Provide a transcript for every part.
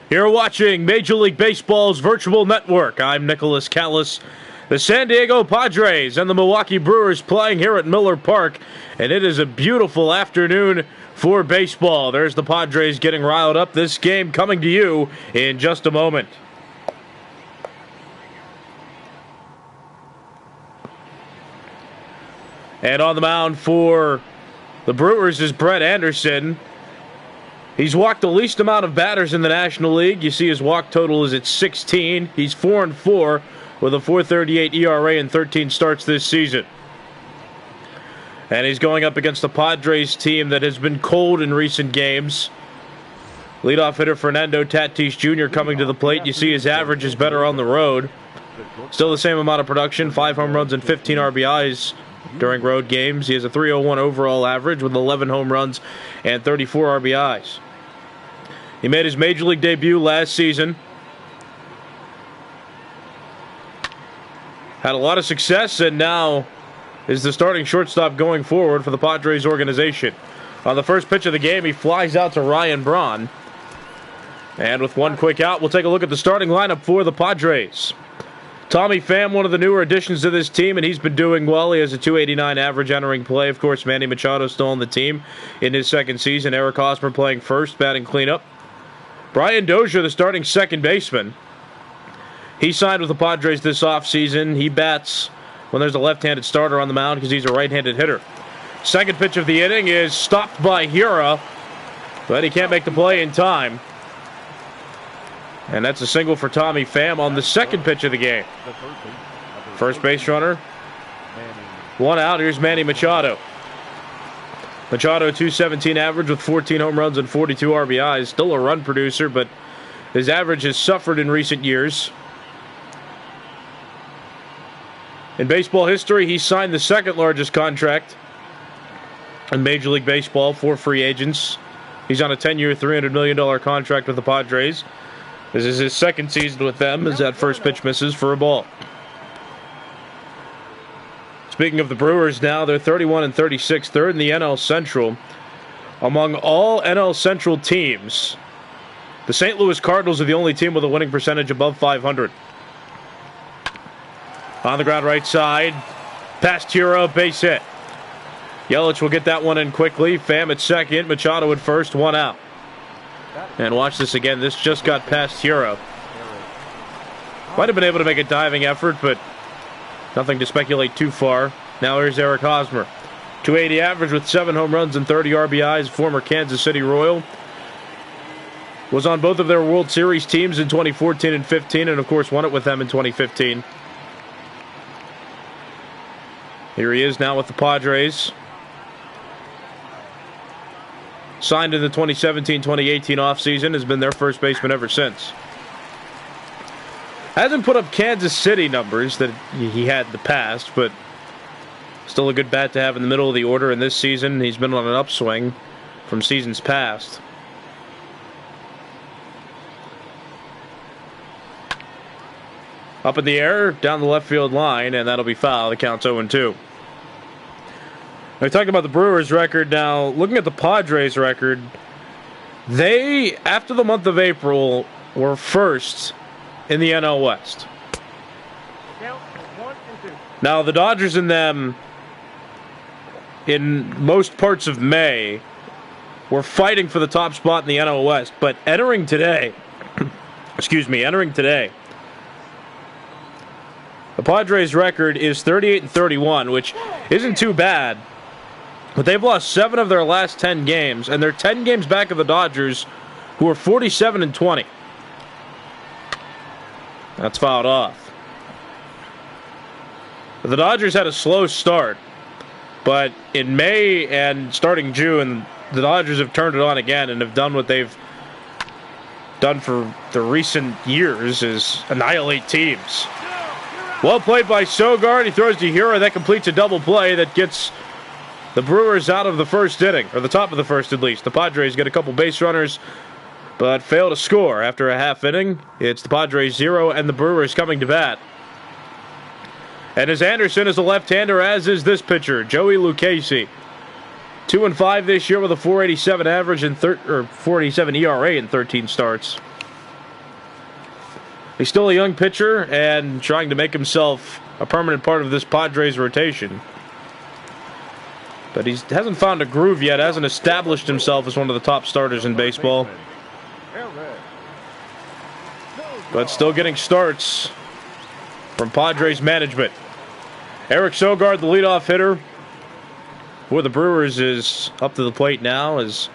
You're watching Major League Baseball's virtual network. I'm Nicholas Callis. The San Diego Padres and the Milwaukee Brewers playing here at Miller Park, and it is a beautiful afternoon for baseball. There's the Padres getting riled up. This game coming to you in just a moment. And on the mound for the Brewers is Brett Anderson. He's walked the least amount of batters in the National League. You see his walk total is at 16. He's 4-4 with a .438 ERA and 13 starts this season. And he's going up against the Padres team that has been cold in recent games. Leadoff hitter Fernando Tatis Jr. coming to the plate. You see his average is better on the road. Still the same amount of production, 5 home runs and 15 RBIs during road games. He has a .301 overall average with 11 home runs and 34 RBIs. He made his Major League debut last season. Had a lot of success and now is the starting shortstop going forward for the Padres organization. On the first pitch of the game, he flies out to Ryan Braun. And with one quick out, we'll take a look at the starting lineup for the Padres. Tommy Pham, one of the newer additions to this team, and he's been doing well. He has a .289 average entering play. Of course, Manny Machado still on the team in his second season. Eric Hosmer playing first, batting cleanup. Brian Dozier, the starting second baseman. He signed with the Padres this offseason. He bats when there's a left-handed starter on the mound because he's a right-handed hitter. Second pitch of the inning is stopped by Hira, but he can't make the play in time. And that's a single for Tommy Pham on the second pitch of the game. First base runner. One out. Here's Manny Machado. Machado, .217 average with 14 home runs and 42 RBIs. Still a run producer, but his average has suffered in recent years. In baseball history, he signed the second largest contract in Major League Baseball for free agents. He's on a 10-year, $300 million contract with the Padres. This is his second season with them as that first pitch misses for a ball. Speaking of the Brewers now, they're 31-36, third in the NL Central. Among all NL Central teams, the St. Louis Cardinals are the only team with a winning percentage above 500. On the ground right side, past Hira, base hit. Yelich will get that one in quickly. Pham at second, Machado at first, one out. And watch this again. This just got past Hira. Might have been able to make a diving effort, but nothing to speculate too far. Now here's Eric Hosmer. .280 average with 7 home runs and 30 RBIs. Former Kansas City Royal. Was on both of their World Series teams in 2014 and 15, and of course won it with them in 2015. Here he is now with the Padres. Signed in the 2017-2018 offseason, has been their first baseman ever since. Hasn't put up Kansas City numbers that he had in the past, but still a good bat to have in the middle of the order. And this season, he's been on an upswing from seasons past. Up in the air, down the left field line, and that'll be foul. The count's 0-2. We talked about the Brewers record. Now, looking at the Padres record, they, after the month of April, were first in the NL West. Now, the Dodgers and them, in most parts of May, were fighting for the top spot in the NL West. But entering today, the Padres record is 38-31, which isn't too bad. But they've lost 7 of their last 10 games, and they're 10 games back of the Dodgers, who are 47-20. That's fouled off. The Dodgers had a slow start, but in May and starting June, the Dodgers have turned it on again and have done what they've done for the recent years, is annihilate teams. Well played by Sogard. He throws to Hira. That completes a double play that gets the Brewers out of the first inning, or the top of the first at least. The Padres get a couple base runners, but fail to score after a half inning. It's the Padres 0 and the Brewers coming to bat. And as Anderson is a left-hander, as is this pitcher, Joey Lucchesi. 2-5 this year with a .487 average and .487 ERA in 13 starts. He's still a young pitcher and trying to make himself a permanent part of this Padres rotation. But he hasn't found a groove yet, hasn't established himself as one of the top starters in baseball. But still getting starts from Padres management. Eric Sogard, the leadoff hitter for the Brewers, is up to the plate now. As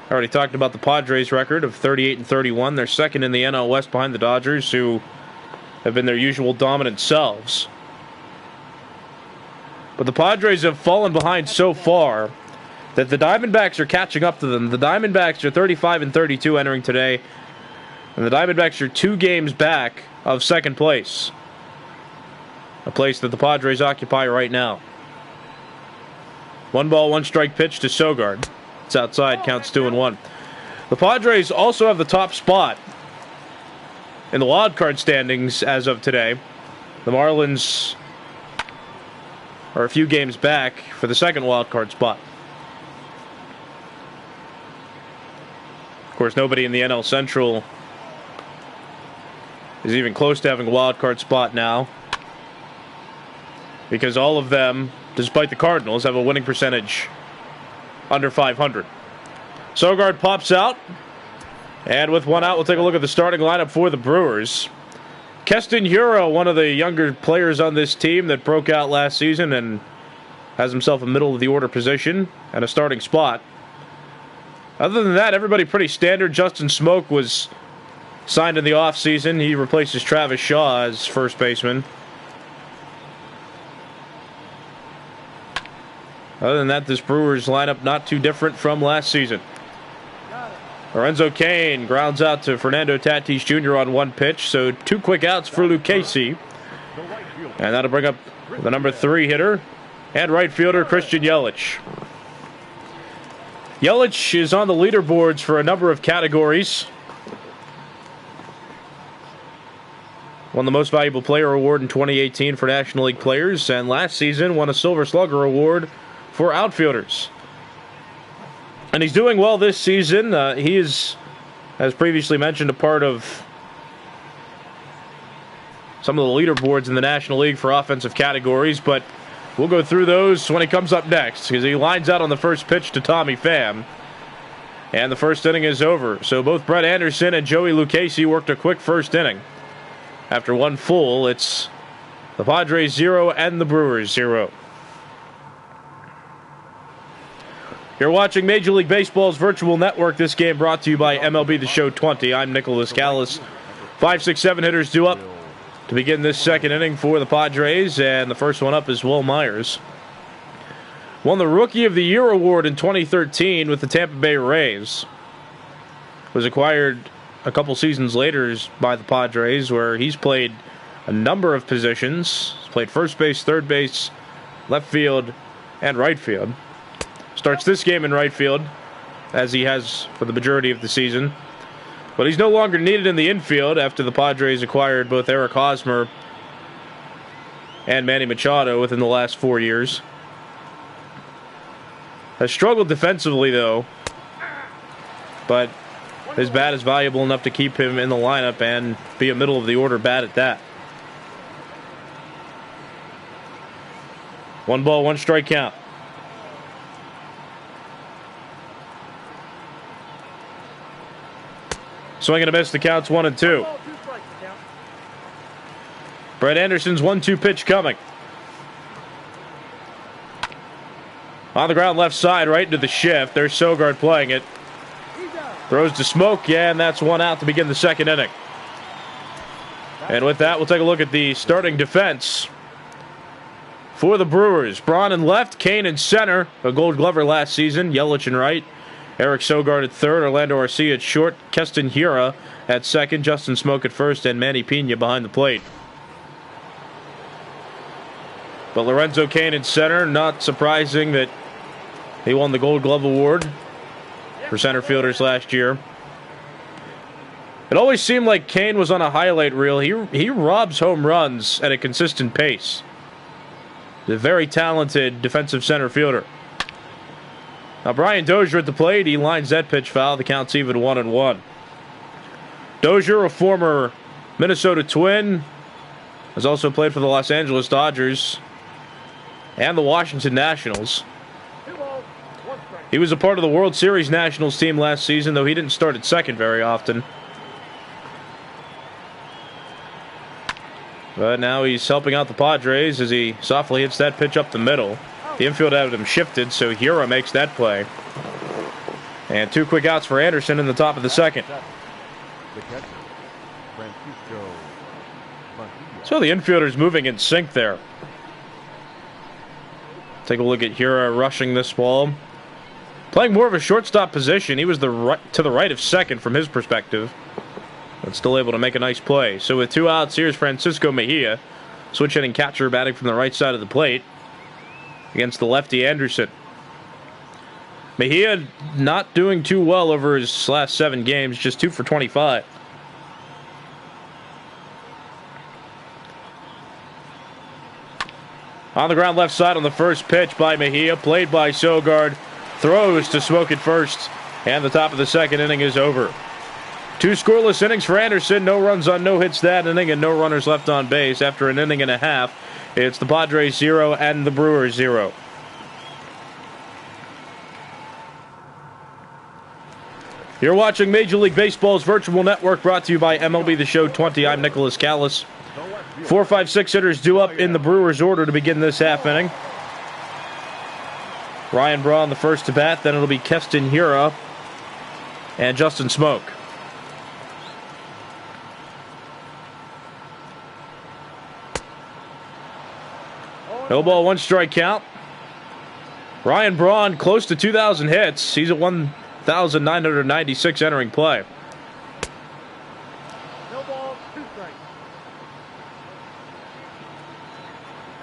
I already talked about the Padres record of 38-31. They're second in the NL West behind the Dodgers, who have been their usual dominant selves. But the Padres have fallen behind so far that the Diamondbacks are catching up to them. The Diamondbacks are 35-32 entering today, and the Diamondbacks are 2 games back of second place, a place that the Padres occupy right now. 1 ball, 1 strike pitch to Sogard. It's outside, counts 2-1. The Padres also have the top spot in the wild card standings as of today. The Marlins are a few games back for the second wild card spot. Of course, nobody in the NL Central is even close to having a wild card spot now, because all of them, despite the Cardinals, have a winning percentage under 500. Sogard pops out, and with 1 out, we'll take a look at the starting lineup for the Brewers. Keston Hiura, one of the younger players on this team that broke out last season and has himself a middle-of-the-order position and a starting spot. Other than that, everybody pretty standard. Justin Smoak was signed in the offseason. He replaces Travis Shaw as first baseman. Other than that, this Brewers lineup not too different from last season. Lorenzo Cain grounds out to Fernando Tatis Jr. on 1 pitch, so 2 quick outs for Lucchesi. And that'll bring up the number 3 hitter and right fielder Christian Yelich. Yelich is on the leaderboards for a number of categories. Won the Most Valuable Player award in 2018 for National League players, and last season won a Silver Slugger award for outfielders. And he's doing well this season. He is, as previously mentioned, a part of some of the leaderboards in the National League for offensive categories, but we'll go through those when he comes up next, because he lines out on the first pitch to Tommy Pham, and the first inning is over. So both Brett Anderson and Joey Lucchesi worked a quick first inning. After 1 full, it's the Padres 0 and the Brewers 0. You're watching Major League Baseball's virtual network. This game brought to you by MLB The Show 20. I'm Nicholas Callis. 5, 6, 7 hitters due up to begin this second inning for the Padres, and the first one up is Will Myers. Won the Rookie of the Year award in 2013 with the Tampa Bay Rays. Was acquired a couple seasons later by the Padres, where he's played a number of positions. He's played first base, third base, left field, and right field. Starts this game in right field, as he has for the majority of the season. But he's no longer needed in the infield after the Padres acquired both Eric Hosmer and Manny Machado within the last 4 years. Has struggled defensively, though, but his bat is valuable enough to keep him in the lineup and be a middle-of-the-order bat at that. 1 ball, 1 strike count. Swing and a miss, the count's 1-2. Brett Anderson's 1-2 pitch coming. On the ground left side, right into the shift. There's Sogard playing it. Throws to Smoak, yeah, and that's 1 out to begin the second inning. And with that, we'll take a look at the starting defense for the Brewers. Braun in left, Cain in center, a Gold Glover last season, Yelich in right. Eric Sogard at third, Orlando Arcia at short, Keston Hiura at second, Justin Smoak at first, and Manny Pena behind the plate. But Lorenzo Cain in center, not surprising that he won the Gold Glove award for center fielders last year. It always seemed like Cain was on a highlight reel. He robs home runs at a consistent pace. He's a very talented defensive center fielder. Now Brian Dozier at the plate. He lines that pitch foul. The count's even 1-1. Dozier, a former Minnesota Twin. Has also played for the Los Angeles Dodgers and the Washington Nationals. He was a part of the World Series Nationals team last season, though he didn't start at second very often. But now he's helping out the Padres as he softly hits that pitch up the middle. The infield had him shifted, so Hura makes that play. And 2 quick outs for Anderson in the top of the second. So the infielder's moving in sync there. Take a look at Hura rushing this ball. Playing more of a shortstop position. He was to the right of second from his perspective. But still able to make a nice play. So with 2 outs, here's Francisco Mejia. Switch hitting catcher batting from the right side of the plate against the lefty Anderson. Mejia not doing too well over his last 7 games. Just 2 for 25. On the ground left side on the first pitch by Mejia. Played by Sogard. Throws to Smoke at first. And the top of the second inning is over. 2 scoreless innings for Anderson. No runs on no hits that inning and no runners left on base. After an inning and a half, it's the Padres 0 and the Brewers 0. You're watching Major League Baseball's virtual network, brought to you by MLB The Show 20. I'm Nicholas Callis. 4, 5, 6 hitters due up in the Brewers order to begin this half inning. Ryan Braun the first to bat, then it'll be Keston Hura and Justin Smoke. No ball, 1 strike count. Ryan Braun close to 2,000 hits. He's at 1,996 entering play. No ball, 2 strikes.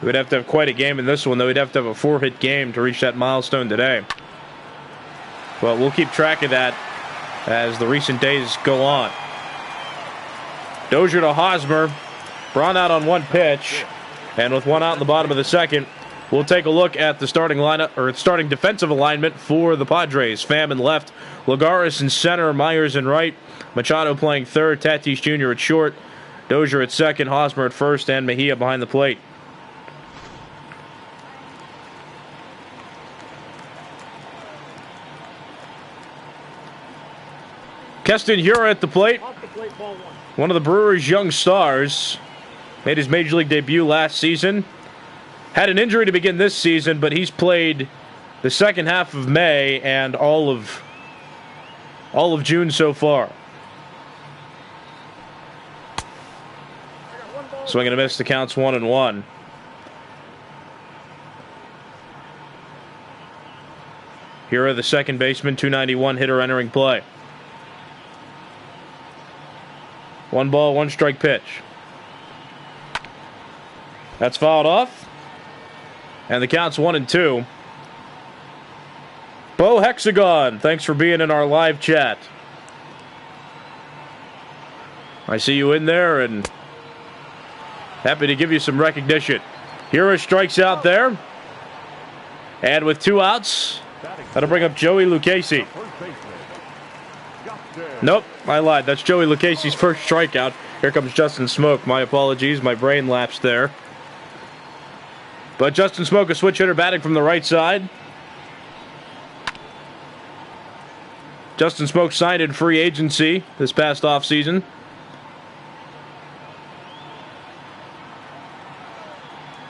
He would have to have quite a game in this one, though. He'd have to have a 4-hit game to reach that milestone today. But we'll keep track of that as the recent days go on. Dozier to Hosmer. Braun out on 1 pitch. And with 1 out in the bottom of the second, we'll take a look at the starting lineup, or starting defensive alignment for the Padres. Pham in left, Lagares in center, Myers in right, Machado playing third, Tatis Jr. at short, Dozier at second, Hosmer at first, and Mejia behind the plate. Keston Hura at the plate. One of the Brewers' young stars. Made his Major League debut last season. Had an injury to begin this season, but he's played the second half of May and all of June so far. Swing and a miss. The count's 1-1. Hura, the second baseman, 291 hitter entering play. 1 ball, 1 strike pitch. That's fouled off. And the count's 1-2. Bo Hexagon, thanks for being in our live chat. I see you in there and happy to give you some recognition. Hura strikes out there. And with 2 outs, that'll bring up Joey Lucchesi. Nope, I lied. That's Joey Lucchesi's first strikeout. Here comes Justin Smoke. My apologies, my brain lapsed there. But Justin Smoke, a switch hitter batting from the right side. Justin Smoke signed in free agency this past offseason.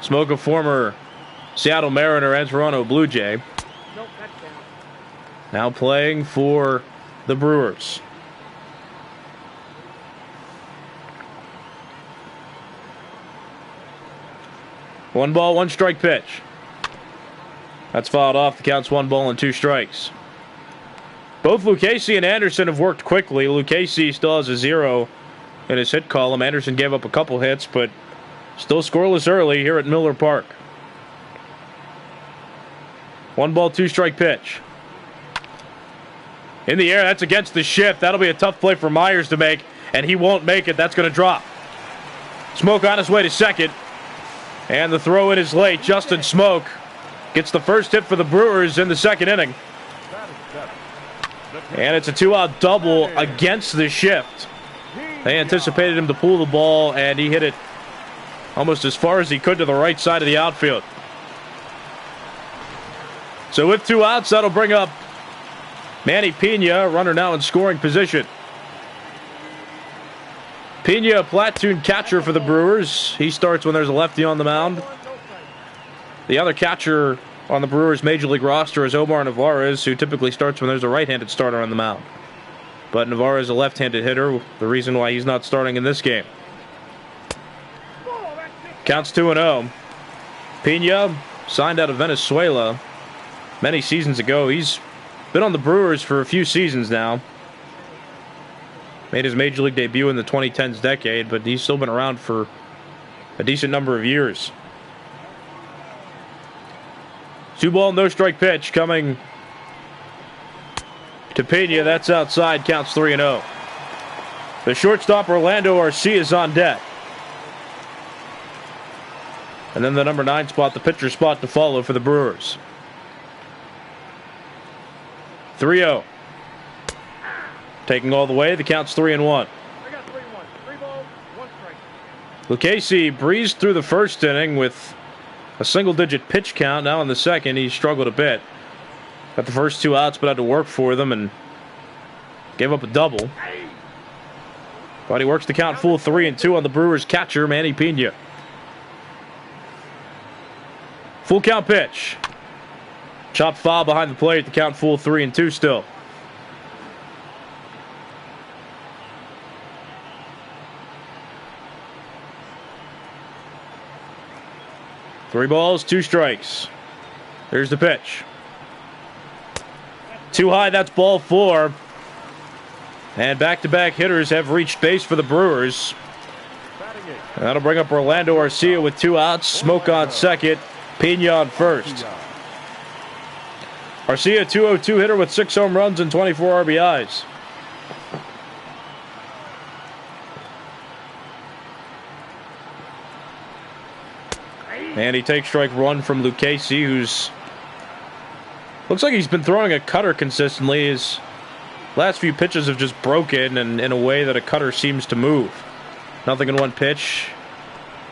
Smoke, a former Seattle Mariner and Toronto Blue Jay. Now playing for the Brewers. One ball, 1 strike pitch. That's fouled off. The count's 1 ball and 2 strikes. Both Lucchesi and Anderson have worked quickly. Lucchesi still has a 0 in his hit column. Anderson gave up a couple hits, but still scoreless early here at Miller Park. 1 ball, 2 strike pitch. In the air, that's against the shift. That'll be a tough play for Myers to make, and he won't make it. That's going to drop. Smoke on his way to second. And the throw in is late. Justin Smoke gets the first hit for the Brewers in the second inning. And it's a 2-out double against the shift. They anticipated him to pull the ball, and he hit it almost as far as he could to the right side of the outfield. So with 2 outs, that'll bring up Manny Pena, runner now in scoring position. Pena, a platoon catcher for the Brewers. He starts when there's a lefty on the mound. The other catcher on the Brewers' Major League roster is Omar Narvaez, who typically starts when there's a right-handed starter on the mound. But Narvaez is a left-handed hitter, the reason why he's not starting in this game. Counts 2-0. Pena, signed out of Venezuela many seasons ago. He's been on the Brewers for a few seasons now. Made his Major League debut in the 2010s decade, but he's still been around for a decent number of years. 2-ball, no-strike pitch coming to Pena. That's outside, counts 3-0. The shortstop, Orlando Arcia, is on deck. And then the number 9 spot, the pitcher spot to follow for the Brewers. 3-0. Taking all the way, the count's 3-1. Lucchesi breezed through the first inning with a single-digit pitch count. Now in the second, he struggled a bit. Got the first 2 outs, but had to work for them and gave up a double. But he works the count full 3-2 on the Brewers catcher, Manny Pena. Full count pitch. Chopped foul behind the plate, the count full 3-2 still. Three balls, 2 strikes. Here's the pitch. Too high, that's ball 4. And back-to-back hitters have reached base for the Brewers. And that'll bring up Orlando Arcia with 2 outs. Smoke on second, Pena on first. Arcia, 202 hitter with 6 home runs and 24 RBIs. And he takes strike 1 from Lucchesi, who's looks like he's been throwing a cutter consistently. His last few pitches have just broken and in a way that a cutter seems to move. Nothing in 1 pitch.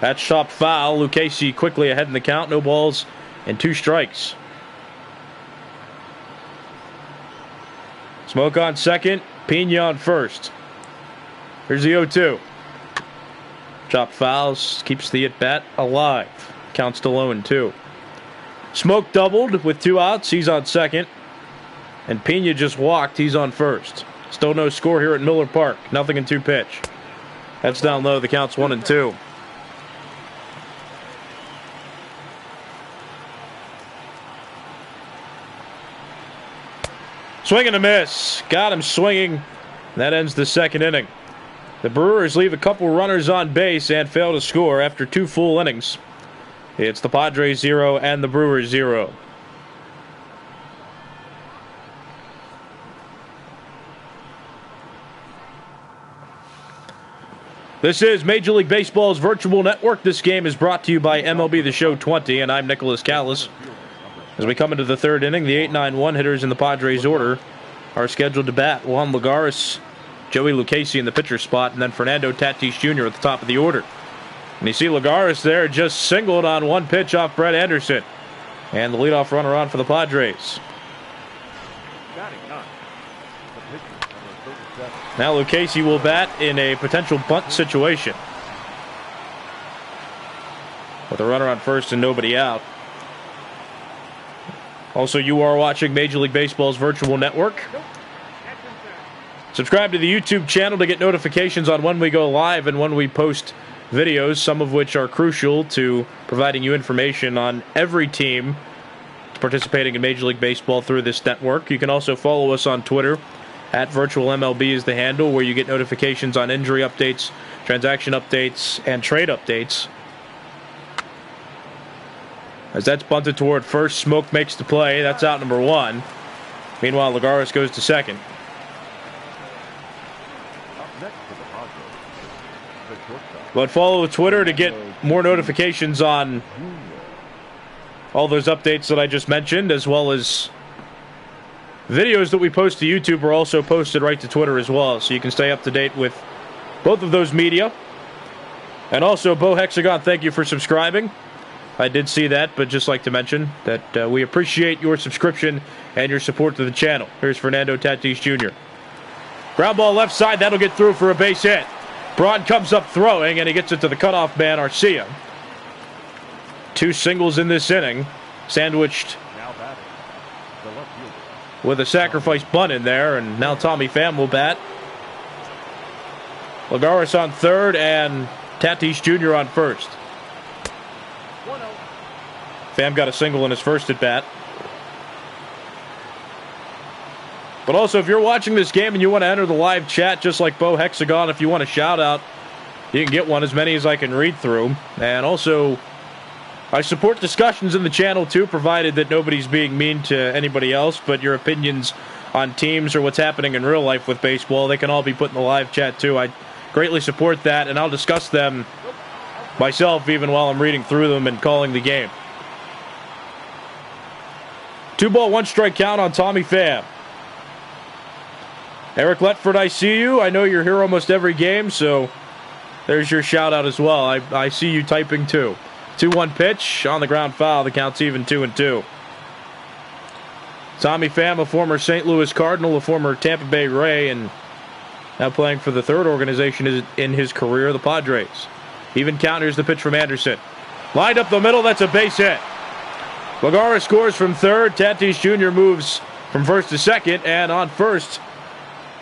That's chopped foul. Lucchesi quickly ahead in the count. No balls and 2 strikes. Smoke on second. Pena on first. Here's the 0-2. Chopped fouls. Keeps the at-bat alive. Counts to 0-2. Smoke doubled with 2 outs. He's on second. And Pena just walked. He's on first. Still no score here at Miller Park. Nothing in 2 pitch. That's down low. The count's 1-2. Swing and a miss. Got him swinging. That ends the second inning. The Brewers leave a couple runners on base and fail to score after 2 full innings. It's the Padres 0 and the Brewers 0. This is Major League Baseball's virtual network. This game is brought to you by MLB The Show 20, and I'm Nicholas Callis. As we come into the 3rd inning, the 8-9-1 hitters in the Padres order are scheduled to bat. Juan Lagares, Joey Lucchesi in the pitcher spot, and then Fernando Tatis Jr. at the top of the order. And you see Lagares there just singled on 1 pitch off Brett Anderson. And the leadoff runner on for the Padres. Now Lucchesi will bat in a potential bunt situation. With a runner on first and nobody out. Also, you are watching Major League Baseball's virtual network. Subscribe to the YouTube channel to get notifications on when we go live and when we post videos, some of which are crucial to providing you information on every team participating in Major League Baseball through this network. You can also follow us on Twitter. At VirtualMLB is the handle, where you get notifications on injury updates, transaction updates, and trade updates. As that's bunted toward first, Smoke makes the play. That's out number 1. Meanwhile, Lagares goes to second. But follow Twitter to get more notifications on all those updates that I just mentioned, as well as videos that we post to YouTube are also posted right to Twitter as well, so you can stay up to date with both of those media. And also, Bo Hexagon, thank you for subscribing. I did see that, but just like to mention that we appreciate your subscription and your support to the channel. Here's Fernando Tatis Jr. Ground ball left side, that'll get through for a base hit. Braun comes up throwing, and he gets it to the cutoff man, Arcia. 2 singles in this inning, sandwiched with a sacrifice bunt in there, and now Tommy Pham will bat. Lagares on third, and Tatis Jr. on first. Pham got a single in his first at bat. But also, if you're watching this game and you want to enter the live chat, just like Bo Hexagon, if you want a shout out, you can get one, as many as I can read through. And also, I support discussions in the channel too, provided that nobody's being mean to anybody else, but your opinions on teams or what's happening in real life with baseball, they can all be put in the live chat too. I greatly support that, and I'll discuss them myself even while I'm reading through them and calling the game. 2-ball, 1-strike count on Tommy Pham. Eric Letford, I see you. I know you're here almost every game, so there's your shout out as well. I see you typing too. 2-1 pitch on the ground foul. The count's even 2-2. Tommy Pham, a former St. Louis Cardinal, a former Tampa Bay Ray, and now playing for the third organization in his career, the Padres. Even count. Here's the pitch from Anderson. Lined up the middle. That's a base hit. Lagares scores from third. Tatis Jr. moves from first to second, and on first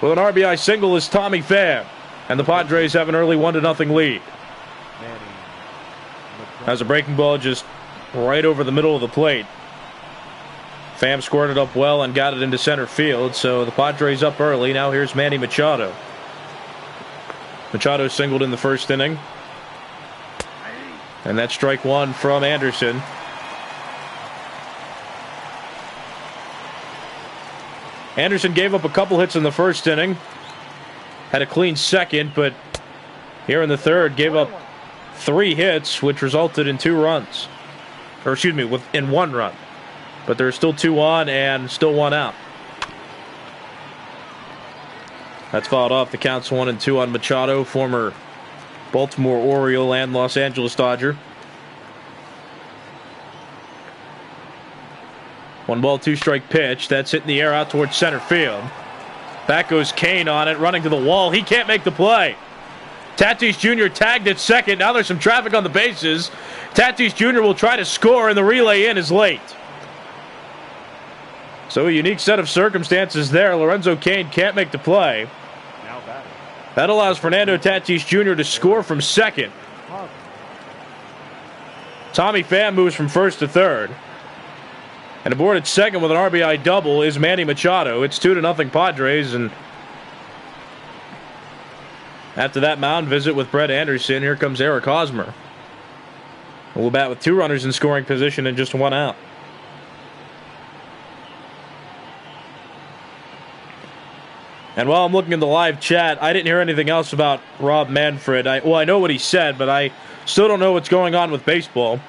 with an RBI single is Tommy Pham. And the Padres have an early 1-0 lead. As a breaking ball just right over the middle of the plate. Pham squared it up well and got it into center field, so the Padres up early. Now here's Manny Machado. Machado singled in the first inning. And that's strike one from Anderson. Anderson gave up a couple hits in the first inning. Had a clean second, but here in the third gave up 3 hits, which resulted in 2 runs. Or excuse me, in 1 run. But there's still 2 on and still 1 out. That's fouled off. The count's 1-2 on Machado, former Baltimore Oriole and Los Angeles Dodger. 1-ball, 2-strike pitch. That's hit in the air out towards center field. Back goes Kane on it, running to the wall. He can't make the play. Tatis Jr. tagged at second. Now there's some traffic on the bases. Tatis Jr. will try to score, and the relay in is late. So a unique set of circumstances there. Lorenzo Cain can't make the play. That allows Fernando Tatis Jr. to score from second. Tommy Pham moves from first to third. And aboard at second with an RBI double is Manny Machado. It's 2-0 Padres, and after that mound visit with Brett Anderson, here comes Eric Hosmer. We'll bat with 2 runners in scoring position and just 1 out. And while I'm looking in the live chat, I didn't hear anything else about Rob Manfred. I know what he said, but I still don't know what's going on with baseball.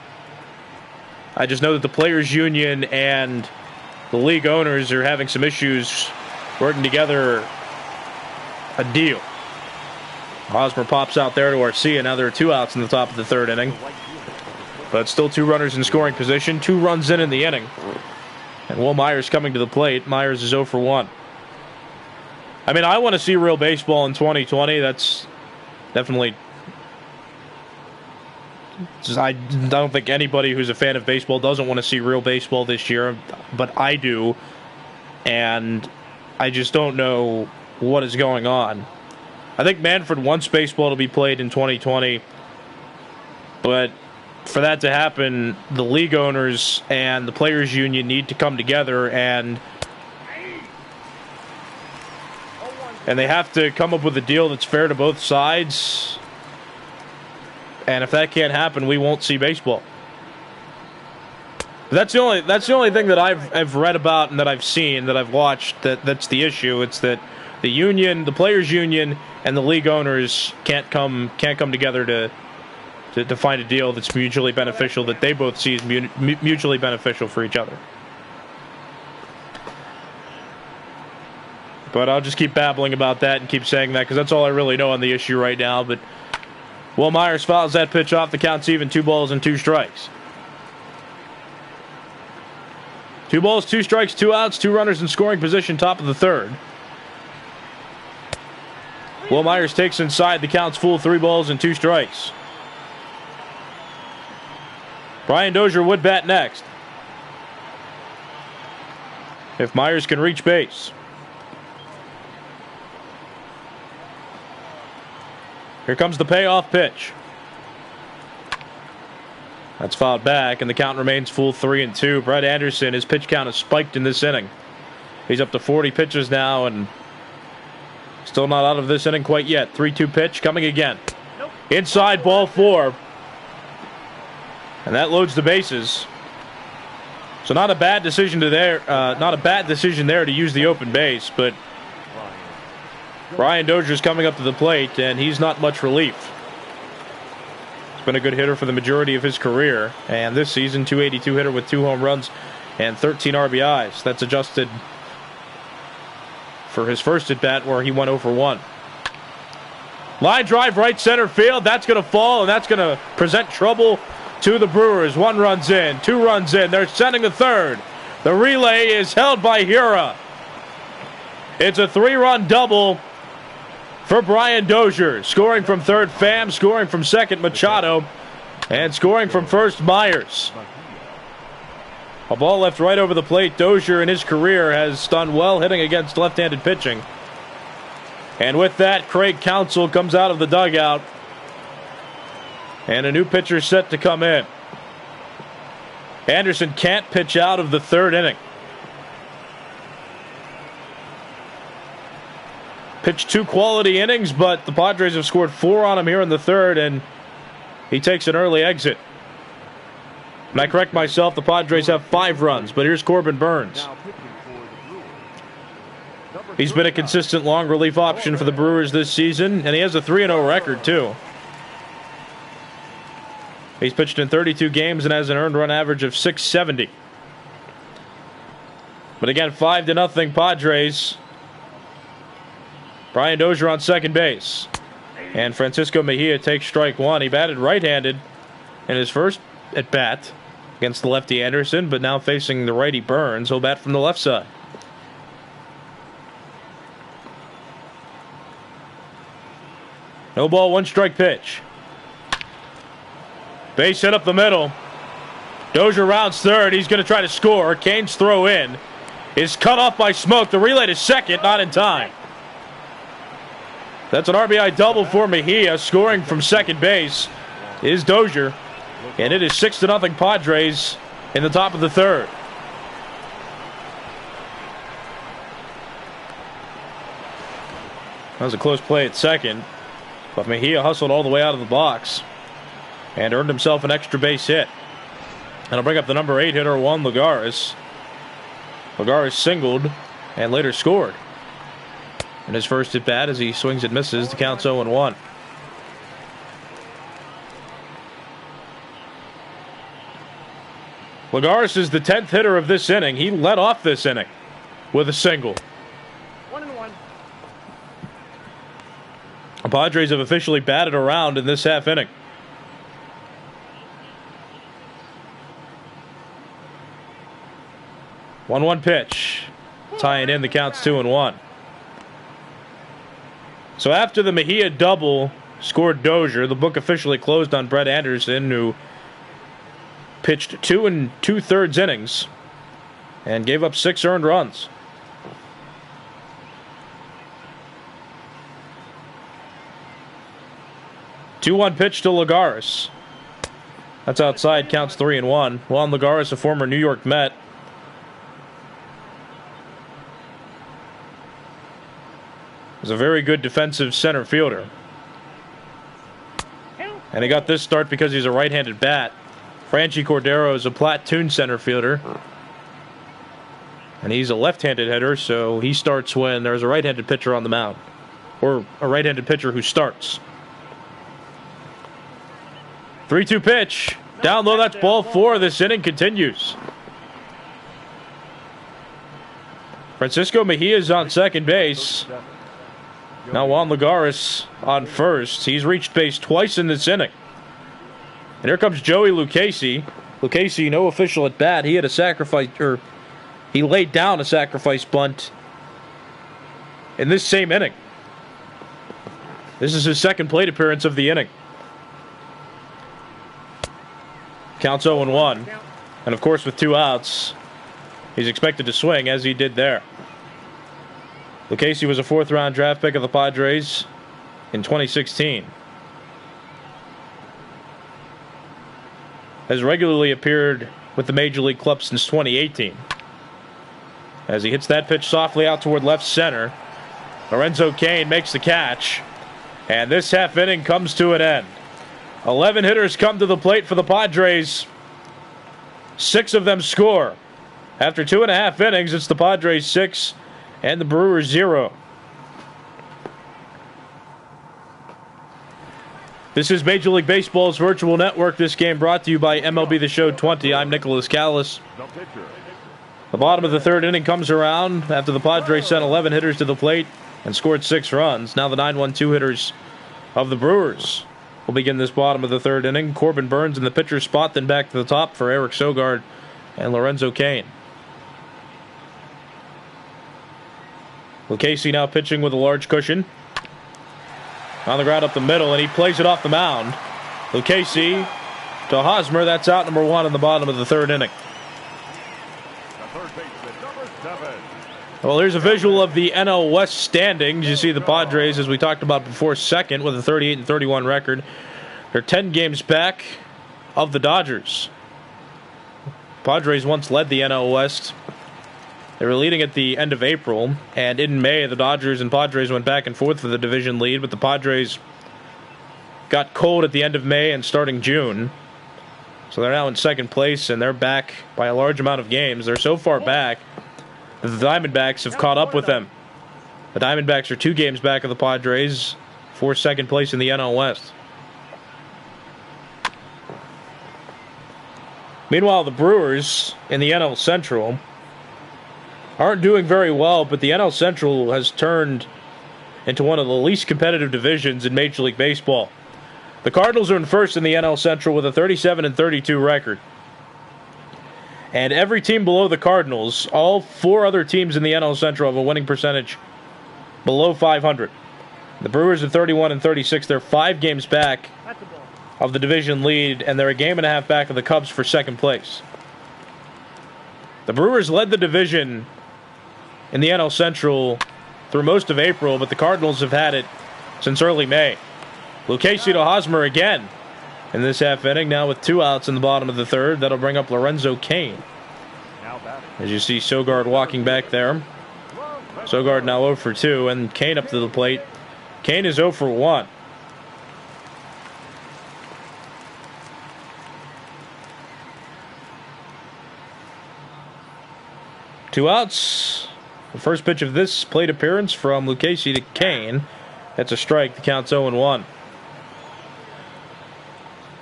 I just know that the Players Union and the league owners are having some issues working together a deal. Hosmer pops out there to Arcia. Now there are 2 outs in the top of the third inning. But still 2 runners in scoring position. 2 runs in the inning. And Will Myers coming to the plate. Myers is 0 for 1. I mean, I want to see real baseball in 2020. That's definitely... I don't think anybody who's a fan of baseball doesn't want to see real baseball this year, but I do, and I just don't know what is going on. I think Manfred wants baseball to be played in 2020, but for that to happen, the league owners and the Players Union need to come together, and they have to come up with a deal that's fair to both sides. And if that can't happen, we won't see baseball. That's the only thing that I've read about and that I've seen, that I've watched, that's the issue. It's that the union, the Players Union, and the league owners can't come together to find a deal that's mutually beneficial, that they both see as mutually beneficial for each other. But I'll just keep babbling about that and keep saying that because that's all I really know on the issue right now. But Will Myers fouls that pitch off. The count's even, 2 balls and 2 strikes. 2 balls, 2 strikes, 2 outs, 2 runners in scoring position, top of the third. Will Myers takes inside. The count's full, 3 balls and 2 strikes. Brian Dozier would bat next if Myers can reach base. Here comes the payoff pitch. That's fouled back, and the count remains full, 3-2. Brett Anderson, his pitch count has spiked in this inning. He's up to 40 pitches now, and still not out of this inning quite yet. 3-2 pitch coming again. Inside, ball 4. And that loads the bases. So not a bad decision there to use the open base, but Brian Dozier's coming up to the plate, and he's not much relief. He's been a good hitter for the majority of his career, and this season, .282 hitter with 2 home runs and 13 RBIs. That's adjusted for his first at-bat where he went 0-for-1. Line drive right center field. That's going to fall, and that's going to present trouble to the Brewers. 1 run's in, 2 runs in. They're sending the third. The relay is held by Hura. It's a 3-run double for Brian Dozier. Scoring from third, Pham. Scoring from second, Machado. And scoring from first, Myers. A ball left right over the plate. Dozier in his career has done well hitting against left-handed pitching. And with that, Craig Counsell comes out of the dugout. And a new pitcher set to come in. Anderson can't pitch out of the third inning. Pitched 2 quality innings, but the Padres have scored 4 on him here in the third, and he takes an early exit. And I correct myself, the Padres have 5 runs, but here's Corbin Burns. He's been a consistent long relief option for the Brewers this season, and he has a 3-0 record, too. He's pitched in 32 games and has an earned run average of .670. But again, 5-0 Padres. Brian Dozier on second base. And Francisco Mejia takes strike 1. He batted right-handed in his first at-bat against the lefty Anderson, but now facing the righty Burns. He'll bat from the left side. No ball, 1 strike pitch. Base hit up the middle. Dozier rounds third. He's going to try to score. Kane's throw in is cut off by Smoke. The relay to second, not in time. That's an RBI double for Mejia. Scoring from second base is Dozier. And it is 6-0 Padres in the top of the third. That was a close play at second, but Mejia hustled all the way out of the box and earned himself an extra base hit. And I'll bring up the number 8 hitter, Juan Lagares. Lagares singled and later scored in his first at bat as he swings and misses. The count's 0-1. Lagares is the 10th hitter of this inning. He led off this inning with a single. 1-1. The Padres have officially batted around in this half inning. 1-1 pitch. Tying in, the count's 2-1. So after the Mejia double scored Dozier, the book officially closed on Brett Anderson, who pitched 2 2/3 innings and gave up 6 earned runs. Two-one pitch to Lagares. That's outside, counts 3-1. Juan Lagares, a former New York Met. Is a very good defensive center fielder. And he got this start because he's a right-handed bat. Franchi Cordero is a platoon center fielder. And he's a left-handed hitter, so he starts when there's a right-handed pitcher on the mound. Or a right-handed pitcher who starts. 3-2 pitch. Down low, that's ball 4. This inning continues. Francisco Mejia's on second base. Now Juan Lagares on first. He's reached base twice in this inning. And here comes Joey Lucchesi. Lucchesi, no official at bat. He had a sacrifice, or he laid down a sacrifice bunt in this same inning. This is his second plate appearance of the inning. Counts 0-1. And of course, with 2 outs, he's expected to swing as he did there. Lucchesi was a 4th-round draft pick of the Padres in 2016. Has regularly appeared with the Major League club since 2018. As he hits that pitch softly out toward left center, Lorenzo Cain makes the catch, and this half inning comes to an end. 11 hitters come to the plate for the Padres. 6 of them score. After 2.5 innings, it's the Padres 6 and the Brewers 0. This is Major League Baseball's virtual network. This game brought to you by MLB The Show 20. I'm Nicholas Callis. The bottom of the 3rd inning comes around after the Padres sent 11 hitters to the plate and scored 6 runs. Now the 9-1-2 hitters of the Brewers will begin this bottom of the 3rd inning. Corbin Burns in the pitcher's spot, then back to the top for Eric Sogard and Lorenzo Cain. Lucchesi now pitching with a large cushion. On the ground up the middle, and he plays it off the mound. Lucchesi to Hosmer. That's out number 1 in the bottom of the 3rd inning. Well, here's a visual of the NL West standings. You see the Padres, as we talked about before, second with a 38-31 record. They're 10 games back of the Dodgers. Padres once led the NL West. They were leading at the end of April, and in May, the Dodgers and Padres went back and forth for the division lead, but the Padres got cold at the end of May and starting June. So they're now in second place, and they're back by a large amount of games. They're so far back that the Diamondbacks have caught up with them. The Diamondbacks are 2 games back of the Padres for second place in the NL West. Meanwhile, the Brewers in the NL Central aren't doing very well, but the NL Central has turned into one of the least competitive divisions in Major League Baseball. The Cardinals are in first in the NL Central with a 37-32 record. And every team below the Cardinals, all 4 other teams in the NL Central have a winning percentage below 500. The Brewers are 31-36. They're 5 games back of the division lead, and they're a game and a half back of the Cubs for second place. The Brewers led the division in the NL Central through most of April, but the Cardinals have had it since early May. Lucchesi to Hosmer again in this half inning, now with 2 outs in the bottom of the 3rd. That'll bring up Lorenzo Cain. As you see Sogard walking back there. Sogard now 0 for 2, and Cain up to the plate. Cain is 0 for 1. Two outs. The first pitch of this plate appearance from Lucchesi to Cain. That's a strike. The count's 0-1.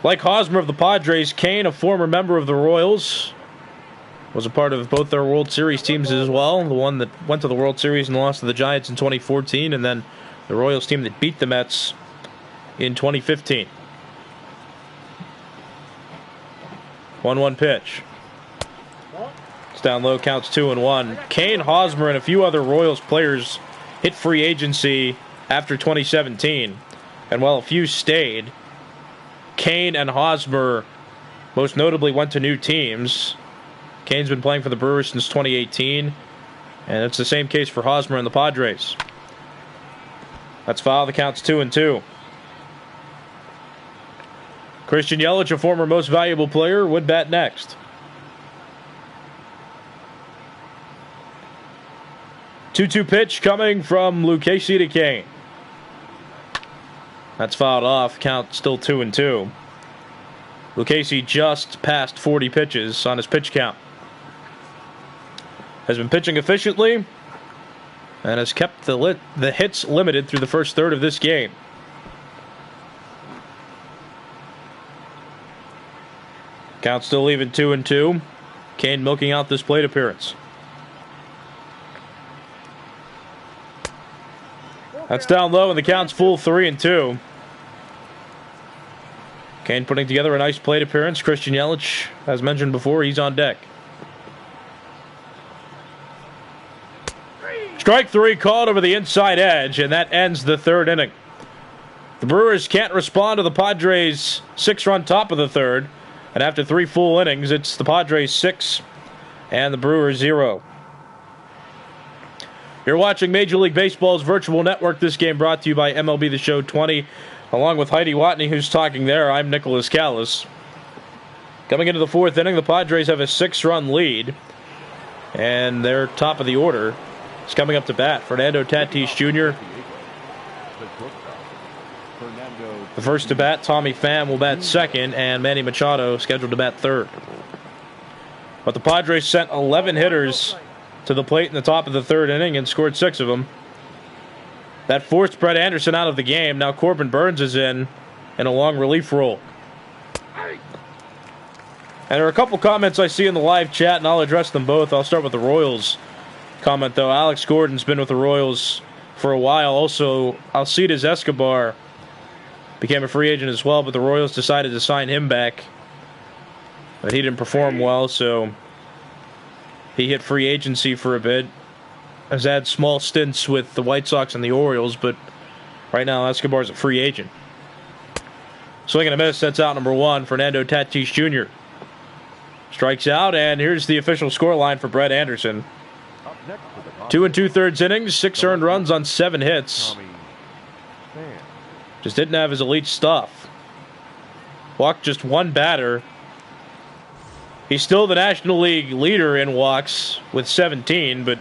Like Hosmer of the Padres, Cain, a former member of the Royals, was a part of both their World Series teams as well. The one that went to the World Series and lost to the Giants in 2014, and then the Royals team that beat the Mets in 2015. 1-1 pitch. It's down low, counts 2-1. Cain, Hosmer, and a few other Royals players hit free agency after 2017. And while a few stayed, Cain and Hosmer most notably went to new teams. Cain's been playing for the Brewers since 2018, and it's the same case for Hosmer and the Padres. That's foul. The count's 2-2. Christian Yelich, a former most valuable player, would bat next. 2-2 pitch coming from Lucchesi to Cain. That's fouled off. Count still 2-2. Lucchesi just passed 40 pitches on his pitch count. Has been pitching efficiently and has kept the hits limited through the first third of this game. Count still even 2-2. Cain milking out this plate appearance. That's down low, and the count's full 3-2. Kane putting together a nice plate appearance. Christian Yelich, as mentioned before, he's on deck. Strike 3 called over the inside edge, and that ends the third inning. The Brewers can't respond to the Padres' 6-run top of the third, and after 3 full innings, it's the Padres 6 and the Brewers 0. You're watching Major League Baseball's virtual network. This game brought to you by MLB The Show 20. Along with Heidi Watney, who's talking there, I'm Nicholas Callis. Coming into the 4th inning, the Padres have a 6-run lead, and they're top of the order. It's coming up to bat. Fernando Tatis Jr. The first to bat, Tommy Pham will bat second, and Manny Machado scheduled to bat third. But the Padres sent 11 hitters to the plate in the top of the 3rd inning and scored 6 of them. That forced Brett Anderson out of the game. Now Corbin Burns is in a long relief role. And there are a couple comments I see in the live chat, and I'll address them both. I'll start with the Royals comment, though. Alex Gordon's been with the Royals for a while. Also, Alcides Escobar became a free agent as well, but the Royals decided to sign him back. But he didn't perform well, so he hit free agency for a bit. Has had small stints with the White Sox and the Orioles, but right now Escobar's a free agent. Swing and a miss, that's out number 1. Fernando Tatis Jr. strikes out, and here's the official scoreline for Brett Anderson. 2 2/3 innings, 6 earned runs on 7 hits. Just didn't have his elite stuff. Walked just 1 batter. He's still the National League leader in walks with 17, but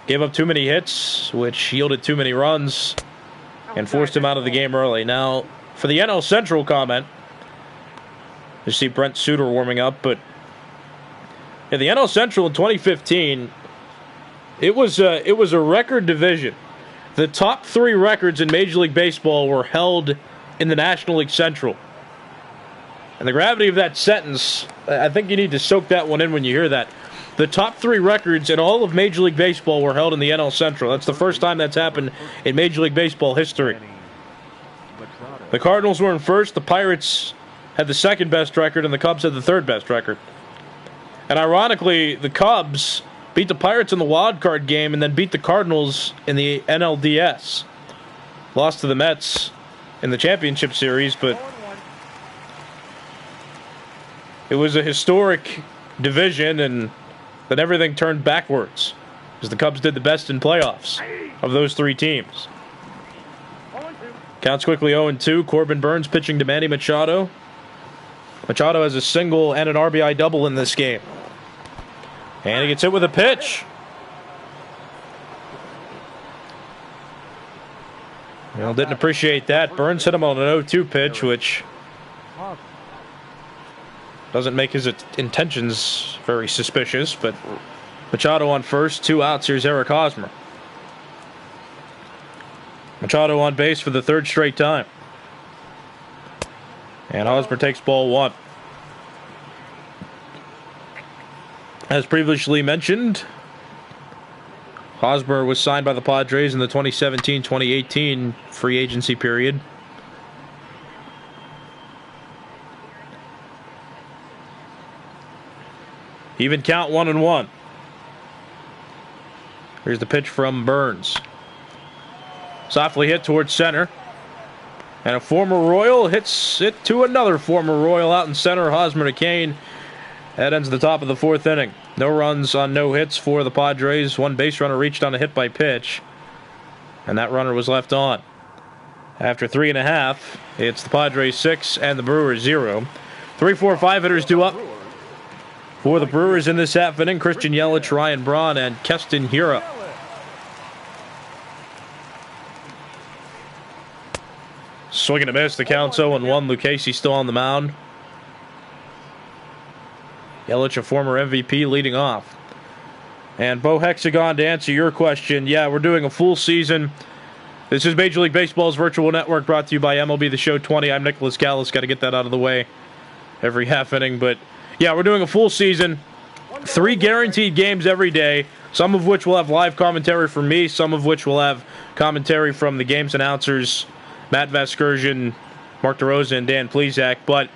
gave up too many hits, which yielded too many runs and forced him out of the game early. Now, for the NL Central comment, you see Brent Suter warming up, but in the NL Central in 2015, it was a record division. The top 3 records in Major League Baseball were held in the National League Central. And the gravity of that sentence, I think you need to soak that one in when you hear that. The top 3 records in all of Major League Baseball were held in the NL Central. That's the first time that's happened in Major League Baseball history. The Cardinals were in first, the Pirates had the 2nd best record, and the Cubs had the 3rd best record. And ironically, the Cubs beat the Pirates in the wild card game and then beat the Cardinals in the NLDS. Lost to the Mets in the championship series, but it was a historic division, and then everything turned backwards as the Cubs did the best in playoffs of those 3 teams. Counts quickly 0-2. Corbin Burns pitching to Manny Machado. Machado has a single and an RBI double in this game. And he gets hit with a pitch. Well, didn't appreciate that. Burns hit him on an 0-2 pitch, which doesn't make his intentions very suspicious, but Machado on first, 2 outs. Here's Eric Hosmer. Machado on base for the 3rd straight time. And Hosmer takes ball 1. As previously mentioned, Hosmer was signed by the Padres in the 2017-2018 free agency period. Even count 1-1. Here's the pitch from Burns. Softly hit towards center. And a former Royal hits it to another former Royal out in center, Hosmer to Kane. That ends the top of the 4th inning. No runs on no hits for the Padres. 1 base runner reached on a hit by pitch, and that runner was left on. After 3.5, it's the Padres 6 and the Brewers 0. 3, 4, 5 hitters due up for the Brewers in this half inning. Christian Yelich, Ryan Braun, and Keston Hiura. Swing and a miss. The count's 0-1. Lucchesi still on the mound. Yelich, a former MVP, leading off. And Bo Hexagon, to answer your question, yeah, we're doing a full season. This is Major League Baseball's virtual network, brought to you by MLB The Show 20. I'm Nicholas Callis. Got to get that out of the way every half inning. But, yeah, we're doing a full season. 3 guaranteed games every day. Some of which will have live commentary from me, some of which will have commentary from the game's announcers, Matt Vasgersian, Mark DeRosa, and Dan Plesac. But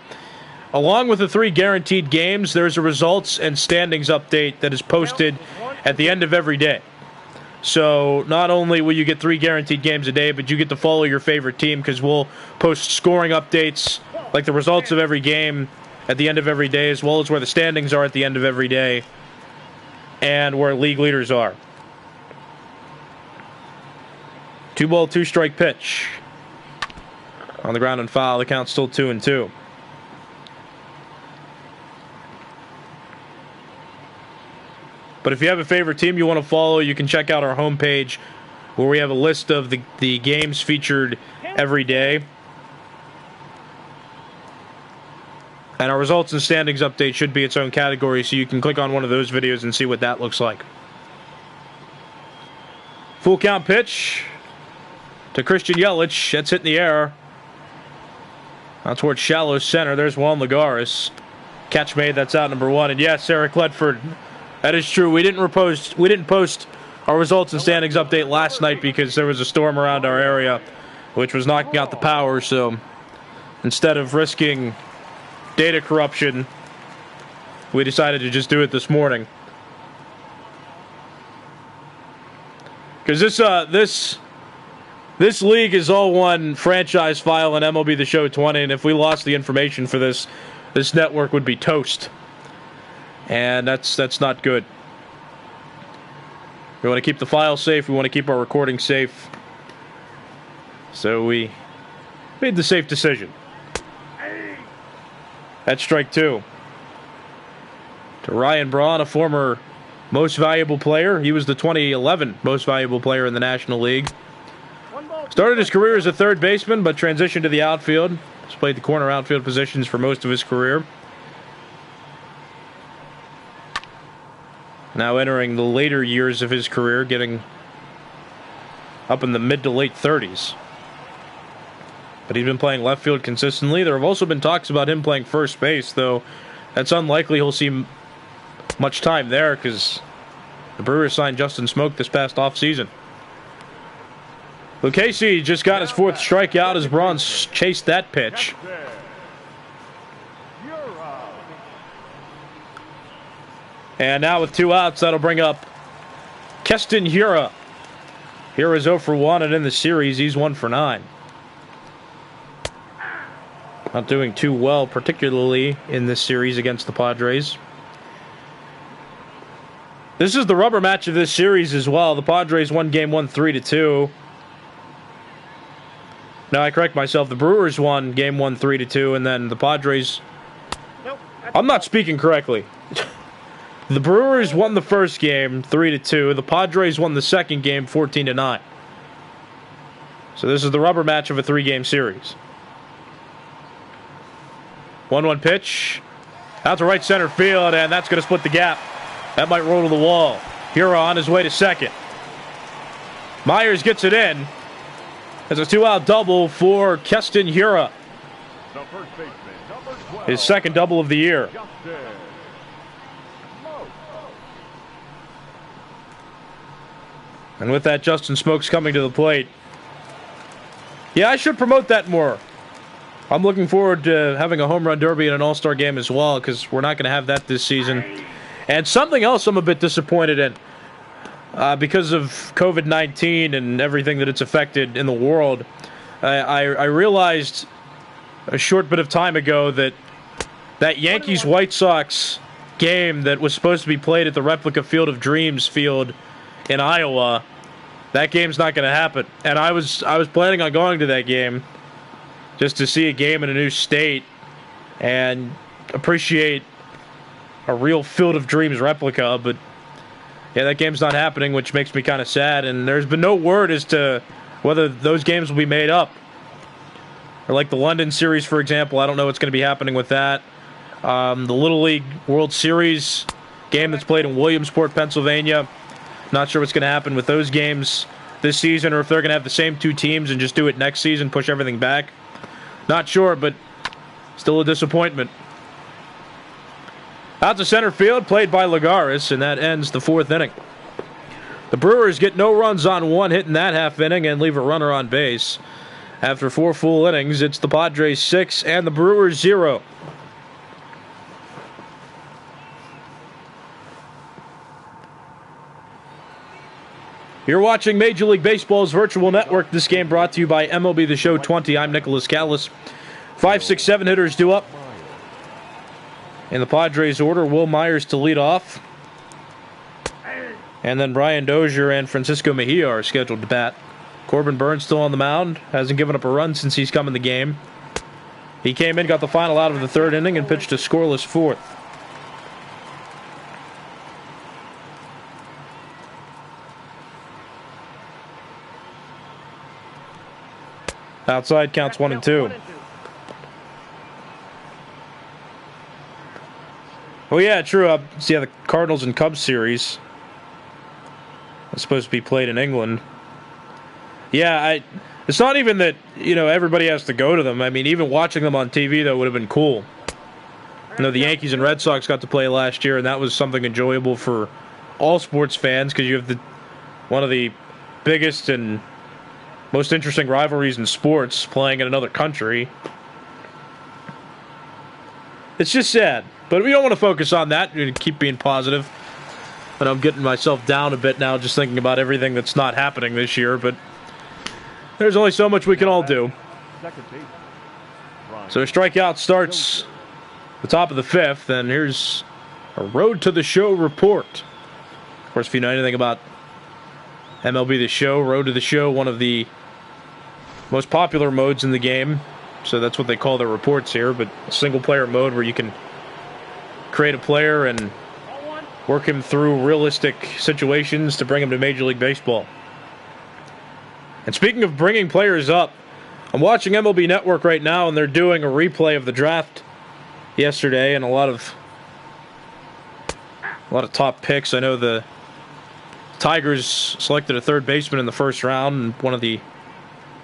along with the 3 guaranteed games, there's a results and standings update that is posted at the end of every day. So not only will you get 3 guaranteed games a day, but you get to follow your favorite team because we'll post scoring updates, like the results of every game at the end of every day, as well as where the standings are at the end of every day, and where league leaders are. 2-ball, 2-strike pitch. On the ground and foul, the count's still 2-2. But if you have a favorite team you want to follow, you can check out our homepage where we have a list of the games featured every day. And our results and standings update should be its own category, so you can click on one of those videos and see what that looks like. Full count pitch to Christian Yelich. That's hit in the air. Out towards shallow center. There's Juan Lagares. Catch made. That's out number 1. And yes, Eric Ledford. That is true. We didn't post our results and standings update last night because there was a storm around our area, which was knocking out the power. So instead of risking data corruption, we decided to just do it this morning. Because this league is all one franchise file in MLB The Show 20, and if we lost the information for this network would be toast. And that's not good. We want to keep the file safe. We want to keep our recording safe. So we made the safe decision. That's strike 2. To Ryan Braun, a former most valuable player. He was the 2011 most valuable player in the National League. Started his career as a third baseman, but transitioned to the outfield. He's played the corner outfield positions for most of his career. Now entering the later years of his career, getting up in the mid to late 30s. But he's been playing left field consistently. There have also been talks about him playing first base, though that's unlikely he'll see much time there because the Brewers signed Justin Smoak this past offseason. Lucchesi just got his 4th strikeout as Braun chased that pitch. And now with 2 outs, that'll bring up Keston Hiura. Hiura's 0 for 1, and in the series, he's 1 for 9. Not doing too well, particularly in this series against the Padres. This is the rubber match of this series as well. The Padres won Game 1 3-2. Now I correct myself. The Brewers won Game 1 3-2, and then the Padres... I'm not speaking correctly. The Brewers won the first game 3-2. The Padres won the second game 14-9. So this is the rubber match of a 3-game series. 1-1 pitch. Out to right center field, and that's going to split the gap. That might roll to the wall. Hiura on his way to second. Myers gets it in. It's a 2-out double for Keston Hiura. His second double of the year. And with that, Justin Smoak's coming to the plate. Yeah, I should promote that more. I'm looking forward to having a home run derby and an all-star game as well, because we're not going to have that this season. And something else I'm a bit disappointed in, because of COVID-19 and everything that it's affected in the world. I realized a short bit of time ago that Yankees-White Sox game that was supposed to be played at the replica Field of Dreams field in Iowa, that game's not going to happen. And I was planning on going to that game just to see a game in a new state and appreciate a real Field of Dreams replica, but yeah, that game's not happening, which makes me kind of sad. And there's been no word as to whether those games will be made up. Or like the London series, for example, I don't know what's going to be happening with that. The Little League World Series game that's played in Williamsport, Pennsylvania. Not sure what's going to happen with those games this season, or if they're going to have the same 2 teams and just do it next season, push everything back. Not sure, but still a disappointment. Out to center field, played by Lagares, and that ends the 4th inning. The Brewers get no runs on one hit in that half inning and leave a runner on base. After 4 full innings, it's the Padres 6 and the Brewers 0. You're watching Major League Baseball's virtual network. This game brought to you by MLB The Show 20. I'm Nicholas Callis. 5, 6, 7 hitters due up. In the Padres order, Will Myers to lead off. And then Brian Dozier and Francisco Mejia are scheduled to bat. Corbin Burns still on the mound. Hasn't given up a run since he's come in the game. He came in, got the final out of the 3rd inning, and pitched a scoreless 4th. Outside counts 1 and 2. Oh yeah, true. See how the Cardinals and Cubs series is supposed to be played in England. Yeah, it's not even that, everybody has to go to them. I mean, even watching them on TV, though, would have been cool. The Yankees and Red Sox got to play last year, and that was something enjoyable for all sports fans because you have one of the biggest and most interesting rivalries in sports playing in another country. It's just sad. But we don't want to focus on that. We're going to keep being positive. But I'm getting myself down a bit now just thinking about everything that's not happening this year. But there's only so much we can all do. So a strikeout starts the top of the 5th. And here's a Road to the Show report. Of course, if you know anything about MLB The Show, Road to the Show, one of the most popular modes in the game. So that's what they call their reports here. But a single-player mode where you can create a player and work him through realistic situations to bring him to Major League Baseball. And speaking of bringing players up, I'm watching MLB Network right now, and they're doing a replay of the draft yesterday, and a lot of top picks. I know the Tigers selected a 3rd baseman in the 1st round, and one of the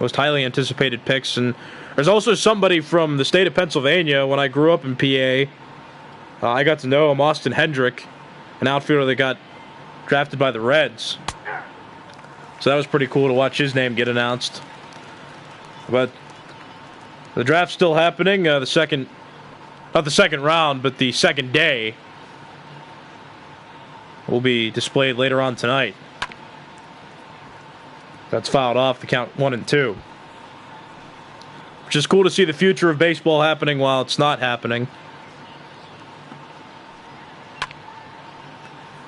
most highly anticipated picks. And there's also somebody from the state of Pennsylvania. When I grew up in PA, I got to know him, Austin Hendrick, an outfielder that got drafted by the Reds. So that was pretty cool to watch his name get announced. But the draft's still happening. Not the second round, but the second day will be displayed later on tonight. That's fouled off the count 1 and 2. Which is cool to see the future of baseball happening while it's not happening.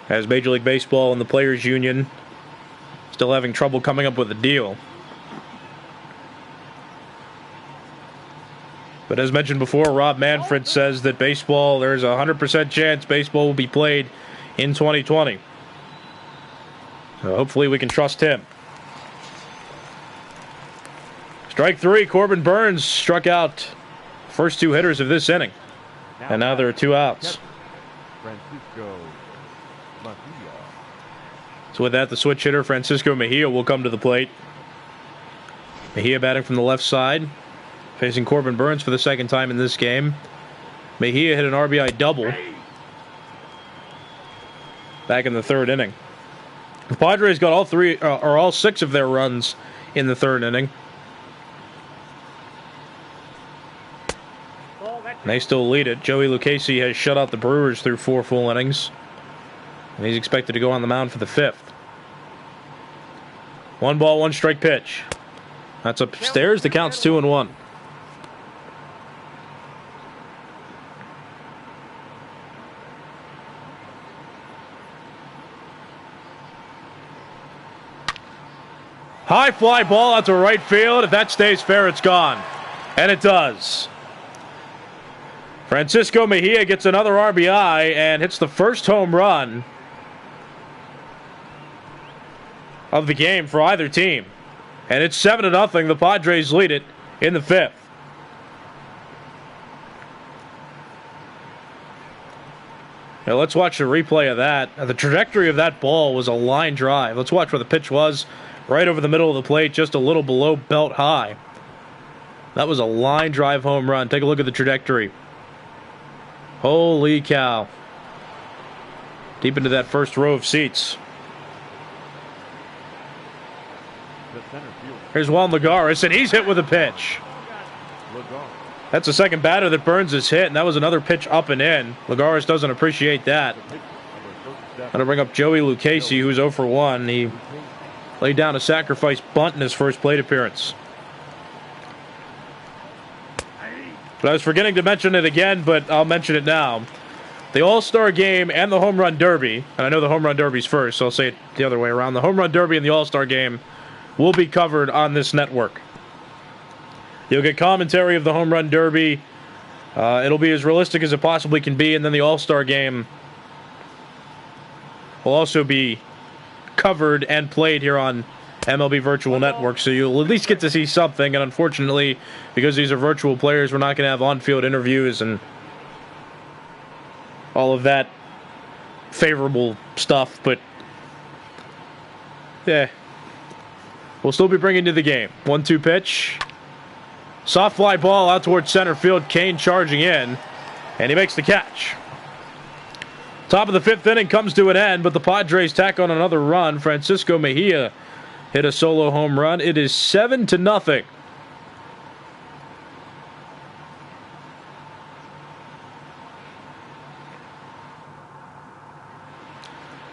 As Major League Baseball and the Players Union still having trouble coming up with a deal. But as mentioned before, Rob Manfred says that there's a 100% chance baseball will be played in 2020. So hopefully we can trust him. Strike 3, Corbin Burns struck out the first 2 hitters of this inning. And now there are 2 outs. So with that, the switch hitter, Francisco Mejia, will come to the plate. Mejia batting from the left side, facing Corbin Burns for the 2nd time in this game. Mejia hit an RBI double back in the 3rd inning. The Padres got all 6 of their runs in the 3rd inning. And they still lead it. Joey Lucchesi has shut out the Brewers through 4 full innings. And he's expected to go on the mound for the 5th. 1 ball, 1 strike pitch. That's upstairs. The count's 2 and 1. High fly ball out to right field. If that stays fair, it's gone. And it does. Francisco Mejia gets another RBI and hits the first home run of the game for either team. And it's 7-0. The Padres lead it in the 5th. Now let's watch the replay of that. The trajectory of that ball was a line drive. Let's watch where the pitch was. Right over the middle of the plate, just a little below belt high. That was a line drive home run. Take a look at the trajectory. Holy cow. Deep into that first row of seats. Here's Juan Lagares, and he's hit with a pitch. That's the second batter that Burns has hit, and that was another pitch up and in. Lagares doesn't appreciate that. I'm going to bring up Joey Lucchesi, who's 0 for 1. He laid down a sacrifice bunt in his first plate appearance. But I was forgetting to mention it again, but I'll mention it now. The All-Star Game and the Home Run Derby, and I know the Home Run Derby's first, so I'll say it the other way around. The Home Run Derby and the All-Star Game will be covered on this network. You'll get commentary of the Home Run Derby. It'll be as realistic as it possibly can be, and then the All-Star Game will also be covered and played here on MLB Virtual Network, so you'll at least get to see something. And unfortunately, because these are virtual players, we're not going to have on-field interviews and all of that favorable stuff, but yeah, we'll still be bringing you the game. 1-2 pitch. Soft fly ball out towards center field. Kane charging in, and he makes the catch. Top of the 5th inning comes to an end, but the Padres tack on another run. Francisco Mejia hit a solo home run. It is 7-0.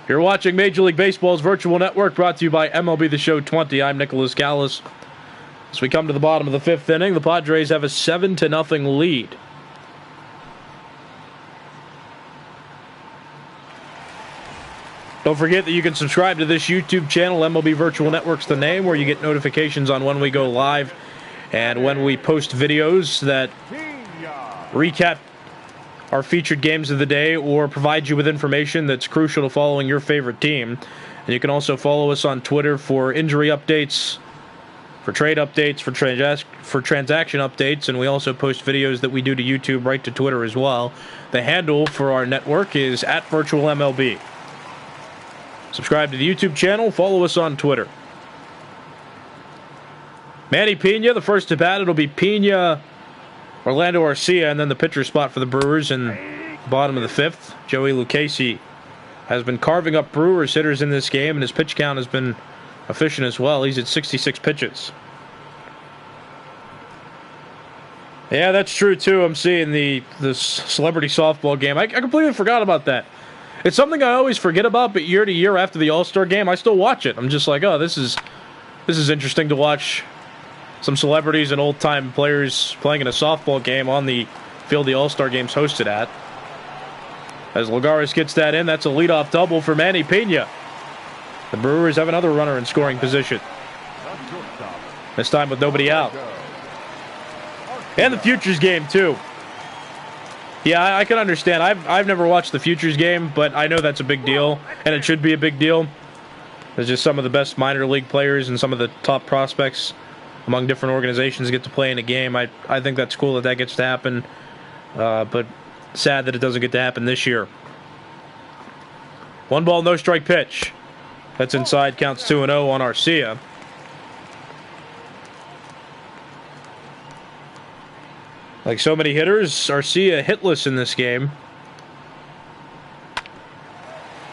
You're watching Major League Baseball's Virtual Network, brought to you by MLB The Show 20. I'm Nicholas Callis. As we come to the bottom of the 5th inning, the Padres have a 7-0 lead. Don't forget that you can subscribe to this YouTube channel. MLB Virtual Network's the name, where you get notifications on when we go live and when we post videos that recap our featured games of the day or provide you with information that's crucial to following your favorite team. And you can also follow us on Twitter for injury updates, for trade updates, for transaction updates, and we also post videos that we do to YouTube right to Twitter as well. The handle for our network is @VirtualMLB. Subscribe to the YouTube channel, follow us on Twitter. Manny Pena, the first to bat, it'll be Pena, Orlando Arcia, and then the pitcher spot for the Brewers in the bottom of the 5th. Joey Lucchesi has been carving up Brewers hitters in this game, and his pitch count has been efficient as well. He's at 66 pitches. Yeah, that's true, too. I'm seeing the celebrity softball game. I completely forgot about that. It's something I always forget about, but year to year after the All-Star game, I still watch it. I'm just like, oh, this is interesting to watch some celebrities and old-time players playing in a softball game on the field the All-Star game's hosted at. As Lagares gets that in, that's a leadoff double for Manny Pena. The Brewers have another runner in scoring position. This time with nobody out. And the Futures game, too. Yeah, I can understand. I've never watched the Futures game, but I know that's a big deal, and it should be a big deal. There's just some of the best minor league players and some of the top prospects among different organizations get to play in a game. I think that's cool that gets to happen, but sad that it doesn't get to happen this year. 1 ball, no strike pitch. That's inside, counts 2-0 on Arcia. Like so many hitters, Arcia hitless in this game.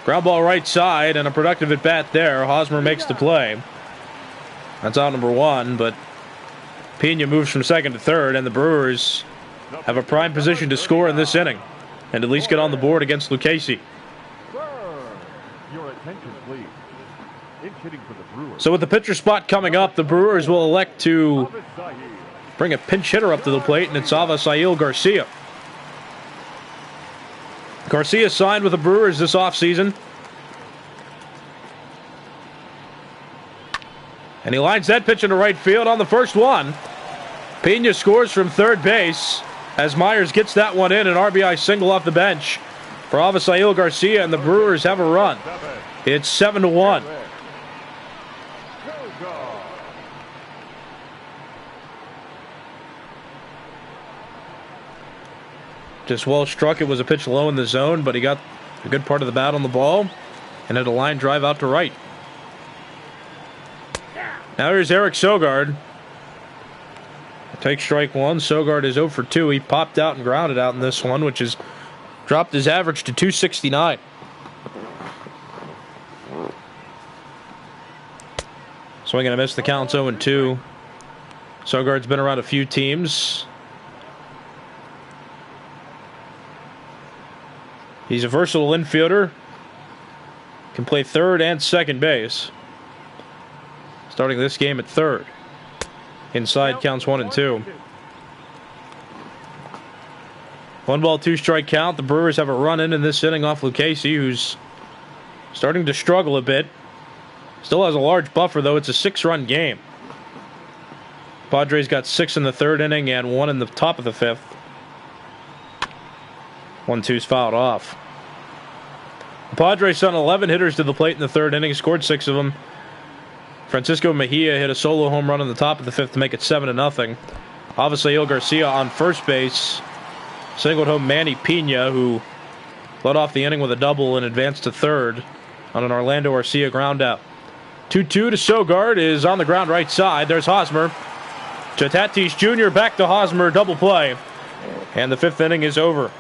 Ground ball right side, and a productive at bat there. Hosmer makes the play. That's out number 1, but Pena moves from second to third, and the Brewers have a prime position to score in this inning and at least get on the board against Lucchesi. Your attention, please. Pinch hitting for the Brewers. So with the pitcher spot coming up, the Brewers will elect to bring a pinch hitter up to the plate, and it's Avisail Garcia. Garcia signed with the Brewers this offseason. And he lines that pitch into right field on the first one. Pena scores from third base as Myers gets that one in, an RBI single off the bench for Avisail Garcia, and the Brewers have a run. It's 7-1. Just well struck. It was a pitch low in the zone, but he got a good part of the bat on the ball and had a line drive out to right. Now here's Eric Sogard. Takes strike 1. Sogard is 0 for 2. He popped out and grounded out in this one, which has dropped his average to 269. Swing and a miss. The count's 0-2. Sogard's been around a few teams. He's a versatile infielder. Can play third and second base. Starting this game at third. Inside counts 1-2. 1-2 strike count. The Brewers have a run in this inning off Lucchesi, who's starting to struggle a bit. Still has a large buffer, though. It's a 6-run game. Padres got 6 in the third inning and 1 in the top of the fifth. 1-2's fouled off. The Padres sent 11 hitters to the plate in the third inning, scored 6 of them. Francisco Mejia hit a solo home run in the top of the fifth to make it 7-0. Avisail Garcia on first base singled home Manny Pena, who led off the inning with a double and advanced to third on an Orlando Arcia groundout. 2-2 to Sogard is on the ground right side. There's Hosmer. To Tatis Jr. Back to Hosmer. Double play. And the fifth inning is over.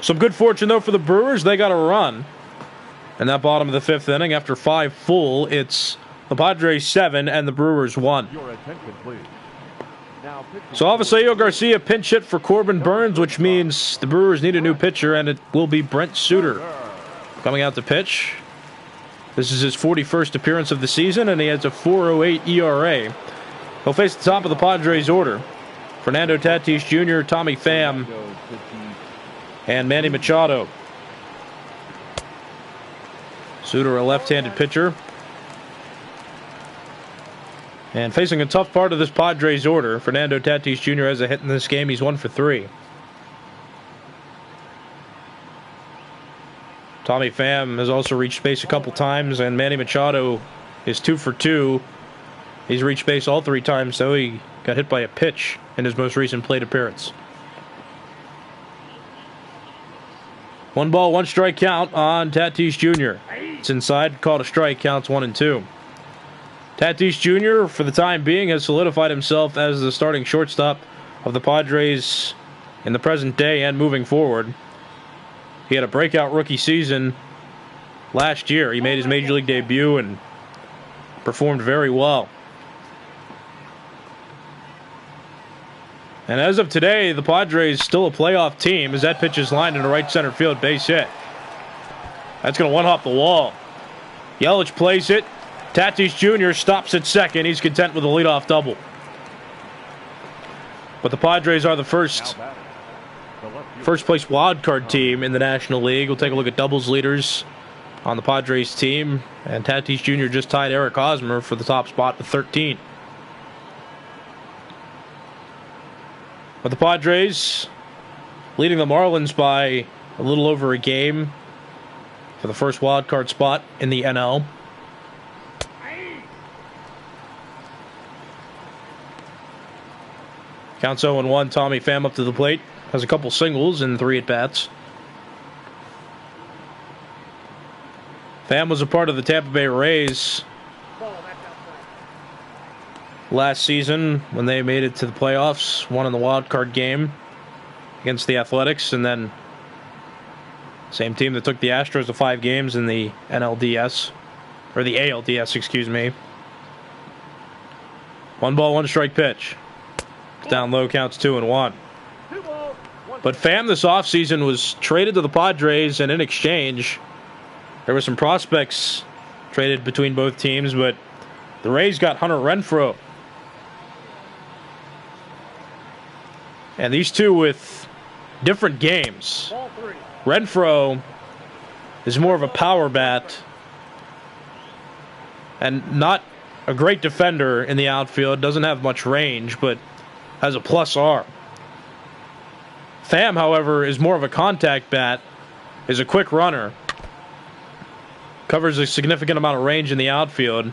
Some good fortune, though, for the Brewers. They got a run. And that bottom of the fifth inning, after 5 full, it's the Padres 7 and the Brewers 1. Your attention, please. So Avisail Garcia pinch hit for Corbin Burns, which means the Brewers need a new pitcher, and it will be Brent Suter coming out to pitch. This is his 41st appearance of the season, and he has a 4.08 ERA. He'll face the top of the Padres order. Fernando Tatis Jr., Tommy Pham, and Manny Machado. Suter, a left-handed pitcher. And facing a tough part of this Padres order, Fernando Tatis Jr. has a hit in this game. He's 1 for 3. Tommy Pham has also reached base a couple times, and Manny Machado is 2 for 2. He's reached base all 3 times, so he got hit by a pitch in his most recent plate appearance. 1-1 strike count on Tatis Jr. It's inside, called a strike, counts 1-2. Tatis Jr., for the time being, has solidified himself as the starting shortstop of the Padres in the present day and moving forward. He had a breakout rookie season last year. He made his Major League debut and performed very well. And as of today, the Padres still a playoff team as that pitch is lined into right center field, base hit. That's going to one-hop the wall. Yelich plays it. Tatis Jr. stops at second. He's content with a leadoff double. But the Padres are the first place wild card team in the National League. We'll take a look at doubles leaders on the Padres team. And Tatis Jr. just tied Eric Hosmer for the top spot with 13. But the Padres leading the Marlins by a little over a game for the first wild card spot in the NL. Counts 0-1. Tommy Pham up to the plate. Has a couple singles and 3 at-bats. Pham was a part of the Tampa Bay Rays last season when they made it to the playoffs, won in the wild card game against the Athletics, and then same team that took the Astros to 5 games in the NLDS, or the ALDS, excuse me. 1-1 strike pitch. Down low, counts 2-1. But Pham this offseason was traded to the Padres, and in exchange, there were some prospects traded between both teams, but the Rays got Hunter Renfroe. And these two with different games. Renfroe is more of a power bat and not a great defender in the outfield. Doesn't have much range, but has a plus arm. Pham, however, is more of a contact bat, is a quick runner, covers a significant amount of range in the outfield,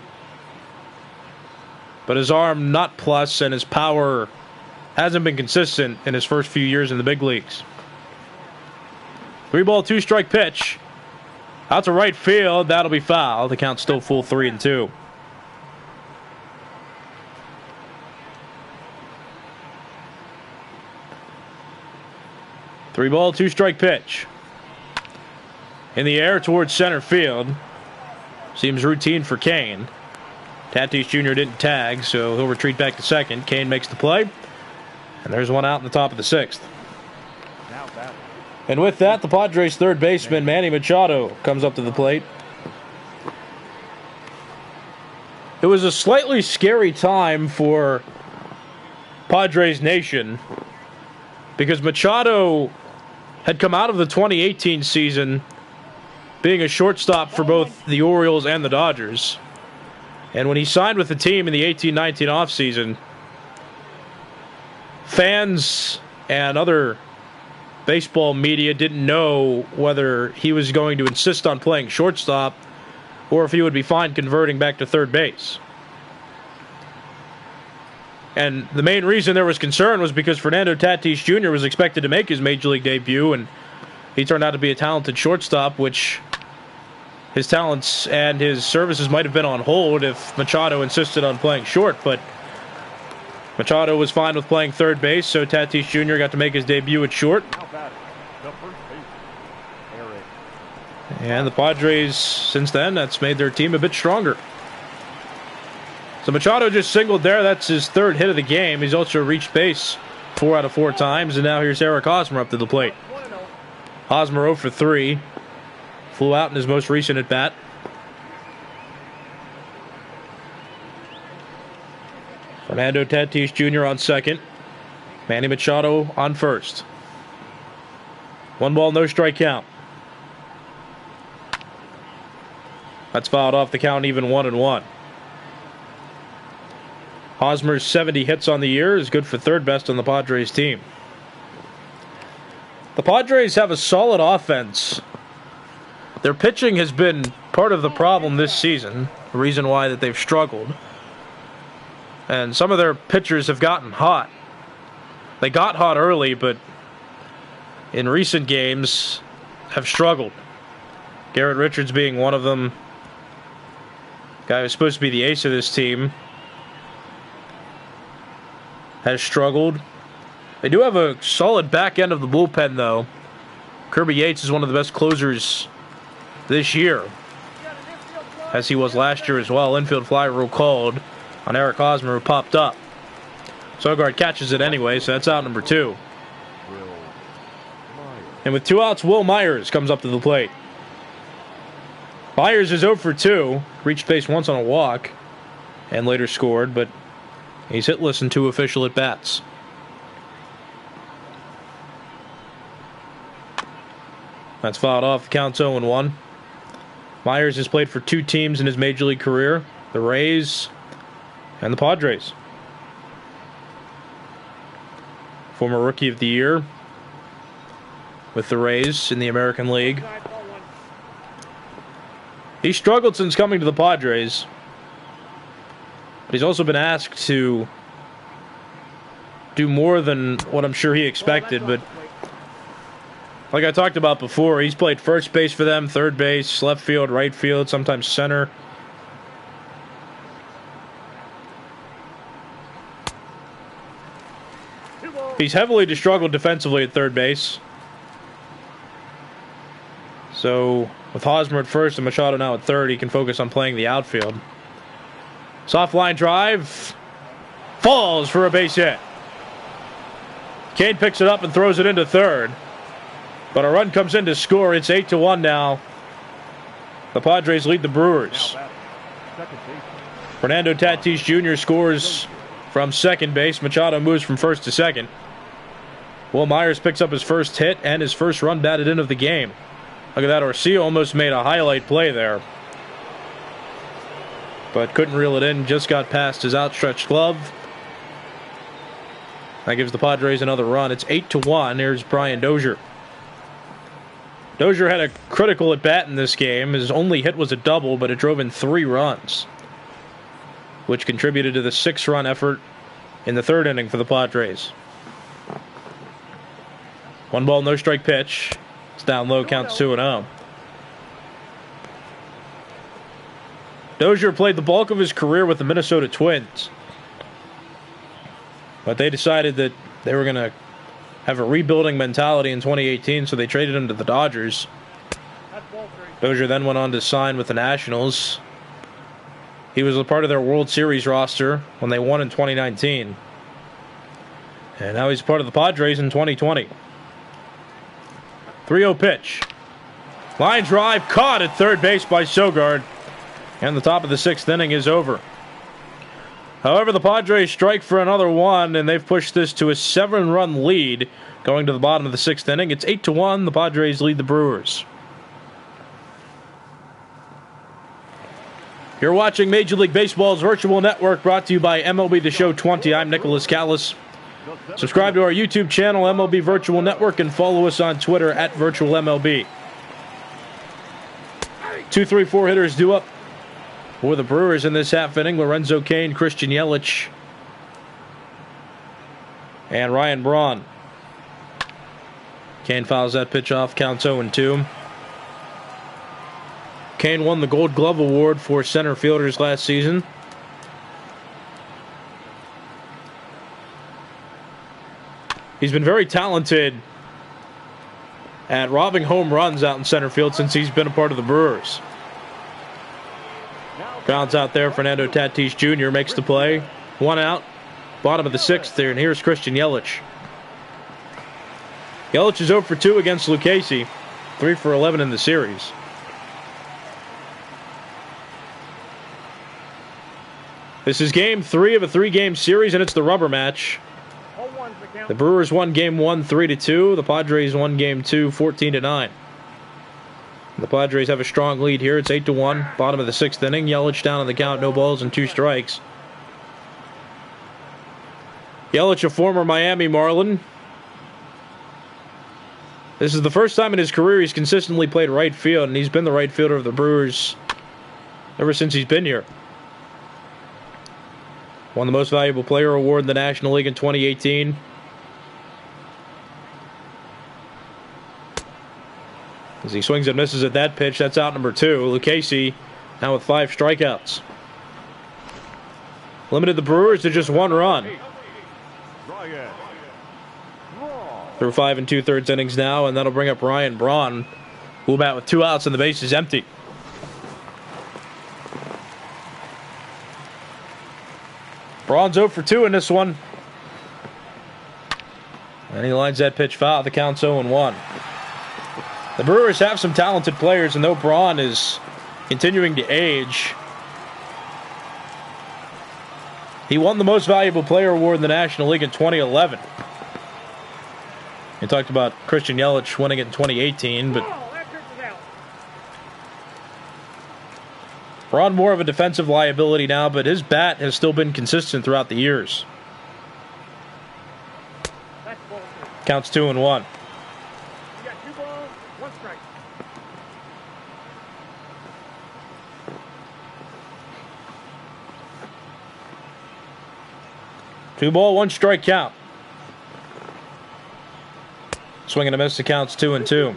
but his arm not plus, and his power hasn't been consistent in his first few years in the big leagues. 3-2 strike pitch. Out to right field. That'll be foul. The count's still full 3-2. Three ball, 2 strike pitch. In the air towards center field. Seems routine for Kane. Tatis Jr. didn't tag, so he'll retreat back to second. Kane makes the play. And there's one out in the top of the 6th. And with that, the Padres' third baseman, Manny Machado, comes up to the plate. It was a slightly scary time for Padres Nation because Machado had come out of the 2018 season being a shortstop for both the Orioles and the Dodgers. And when he signed with the team in the 18-19 offseason, fans and other baseball media didn't know whether he was going to insist on playing shortstop or if he would be fine converting back to third base. And the main reason there was concern was because Fernando Tatis Jr. was expected to make his Major League debut, and he turned out to be a talented shortstop, which his talents and his services might have been on hold if Machado insisted on playing short, but Machado was fine with playing third base, so Tatis Jr. got to make his debut at short. And the Padres, since then, that's made their team a bit stronger. So Machado just singled there. That's his third hit of the game. He's also reached base 4 out of 4 times, and now here's Eric Hosmer up to the plate. Hosmer 0 for 3. Flew out in his most recent at-bat. Fernando Tatis Jr. on second. Manny Machado on first. 1 ball, no strike count. That's fouled off the count, even 1-1. Hosmer's 70 hits on the year is good for third best on the Padres team. The Padres have a solid offense. Their pitching has been part of the problem this season, the reason why that they've struggled. And some of their pitchers have gotten hot. They got hot early, but in recent games have struggled. Garrett Richards being one of them. Guy who's supposed to be the ace of this team has struggled. They do have a solid back end of the bullpen, though. Kirby Yates is one of the best closers this year, as he was last year as well. Infield fly rule called on Eric Hosmer, who popped up. Sogard catches it anyway, so that's out number 2. And with 2 outs, Will Myers comes up to the plate. Myers is 0 for 2, reached base once on a walk, and later scored, but he's hitless in 2 official at-bats. That's fouled off. The count's 0-1. Myers has played for 2 teams in his Major League career, the Rays and the Padres. Former Rookie of the Year with the Rays in the American League. He struggled since coming to the Padres, but he's also been asked to do more than what I'm sure he expected. But like I talked about before, he's played first base for them, third base, left field, right field, sometimes center. He's heavily struggled defensively at third base. So with Hosmer at first and Machado now at third, he can focus on playing the outfield. Soft line drive. Falls for a base hit. Kane picks it up and throws it into third. But a run comes in to score. It's 8-1 now. The Padres lead the Brewers. Fernando Tatis Jr. scores from second base. Machado moves from first to second. Will Myers picks up his first hit and his first run batted in of the game. Look at that. Orsillo almost made a highlight play there, but couldn't reel it in. Just got past his outstretched glove. That gives the Padres another run. It's 8-1. Here's Brian Dozier. Dozier had a critical at-bat in this game. His only hit was a double, but it drove in 3 runs, which contributed to the 6-run effort in the third inning for the Padres. 1 ball, no strike pitch. It's down low, counts 2-0. Dozier played the bulk of his career with the Minnesota Twins, but they decided that they were going to have a rebuilding mentality in 2018, so they traded him to the Dodgers. Dozier then went on to sign with the Nationals. He was a part of their World Series roster when they won in 2019. And now he's part of the Padres in 2020. 3-0 pitch. Line drive caught at third base by Sogard. And the top of the 6th inning is over. However, the Padres strike for another one, and they've pushed this to a 7-run lead going to the bottom of the 6th inning. It's 8-1. The Padres lead the Brewers. You're watching Major League Baseball's virtual network, brought to you by MLB The Show 20. I'm Nicholas Callis. Subscribe to our YouTube channel, MLB Virtual Network, and follow us on Twitter at VirtualMLB. 2-3-4 hitters due up for the Brewers in this half inning. Lorenzo Cain, Christian Yelich, and Ryan Braun. Cain fouls that pitch off, counts 0-2. Cain won the Gold Glove Award for center fielders last season. He's been very talented at robbing home runs out in center field since he's been a part of the Brewers. Grounds out there, Fernando Tatis Jr. makes the play. 1 out, bottom of the 6th there, and here's Christian Yelich. Yelich is 0 for 2 against Lucchesi, 3 for 11 in the series. This is game 3 of a 3-game series, and it's the rubber match. The Brewers won game 1 3-2. The Padres won game 2 14-9. The Padres have a strong lead here. It's 8-1. Bottom of the 6th inning. Yelich down on the count. No balls and 2 strikes. Yelich, a former Miami Marlin. This is the first time in his career he's consistently played right field, and he's been the right fielder of the Brewers ever since he's been here. Won the Most Valuable Player award in the National League in 2018. As he swings and misses at that pitch, that's out number 2. Lucchesi now with 5 strikeouts. Limited the Brewers to just 1 run. Through 5 2/3 innings now, and that'll bring up Ryan Braun, who will bat with 2 outs and the base is empty. Braun's 0 for 2 in this one. And he lines that pitch foul. The count's 0-1. The Brewers have some talented players, and though Braun is continuing to age, he won the Most Valuable Player award in the National League in 2011. We talked about Christian Yelich winning it in 2018, but Braun more of a defensive liability now, but his bat has still been consistent throughout the years. Counts 2-1. 2-ball, 1-strike count. Swing and a miss, the count's 2-2.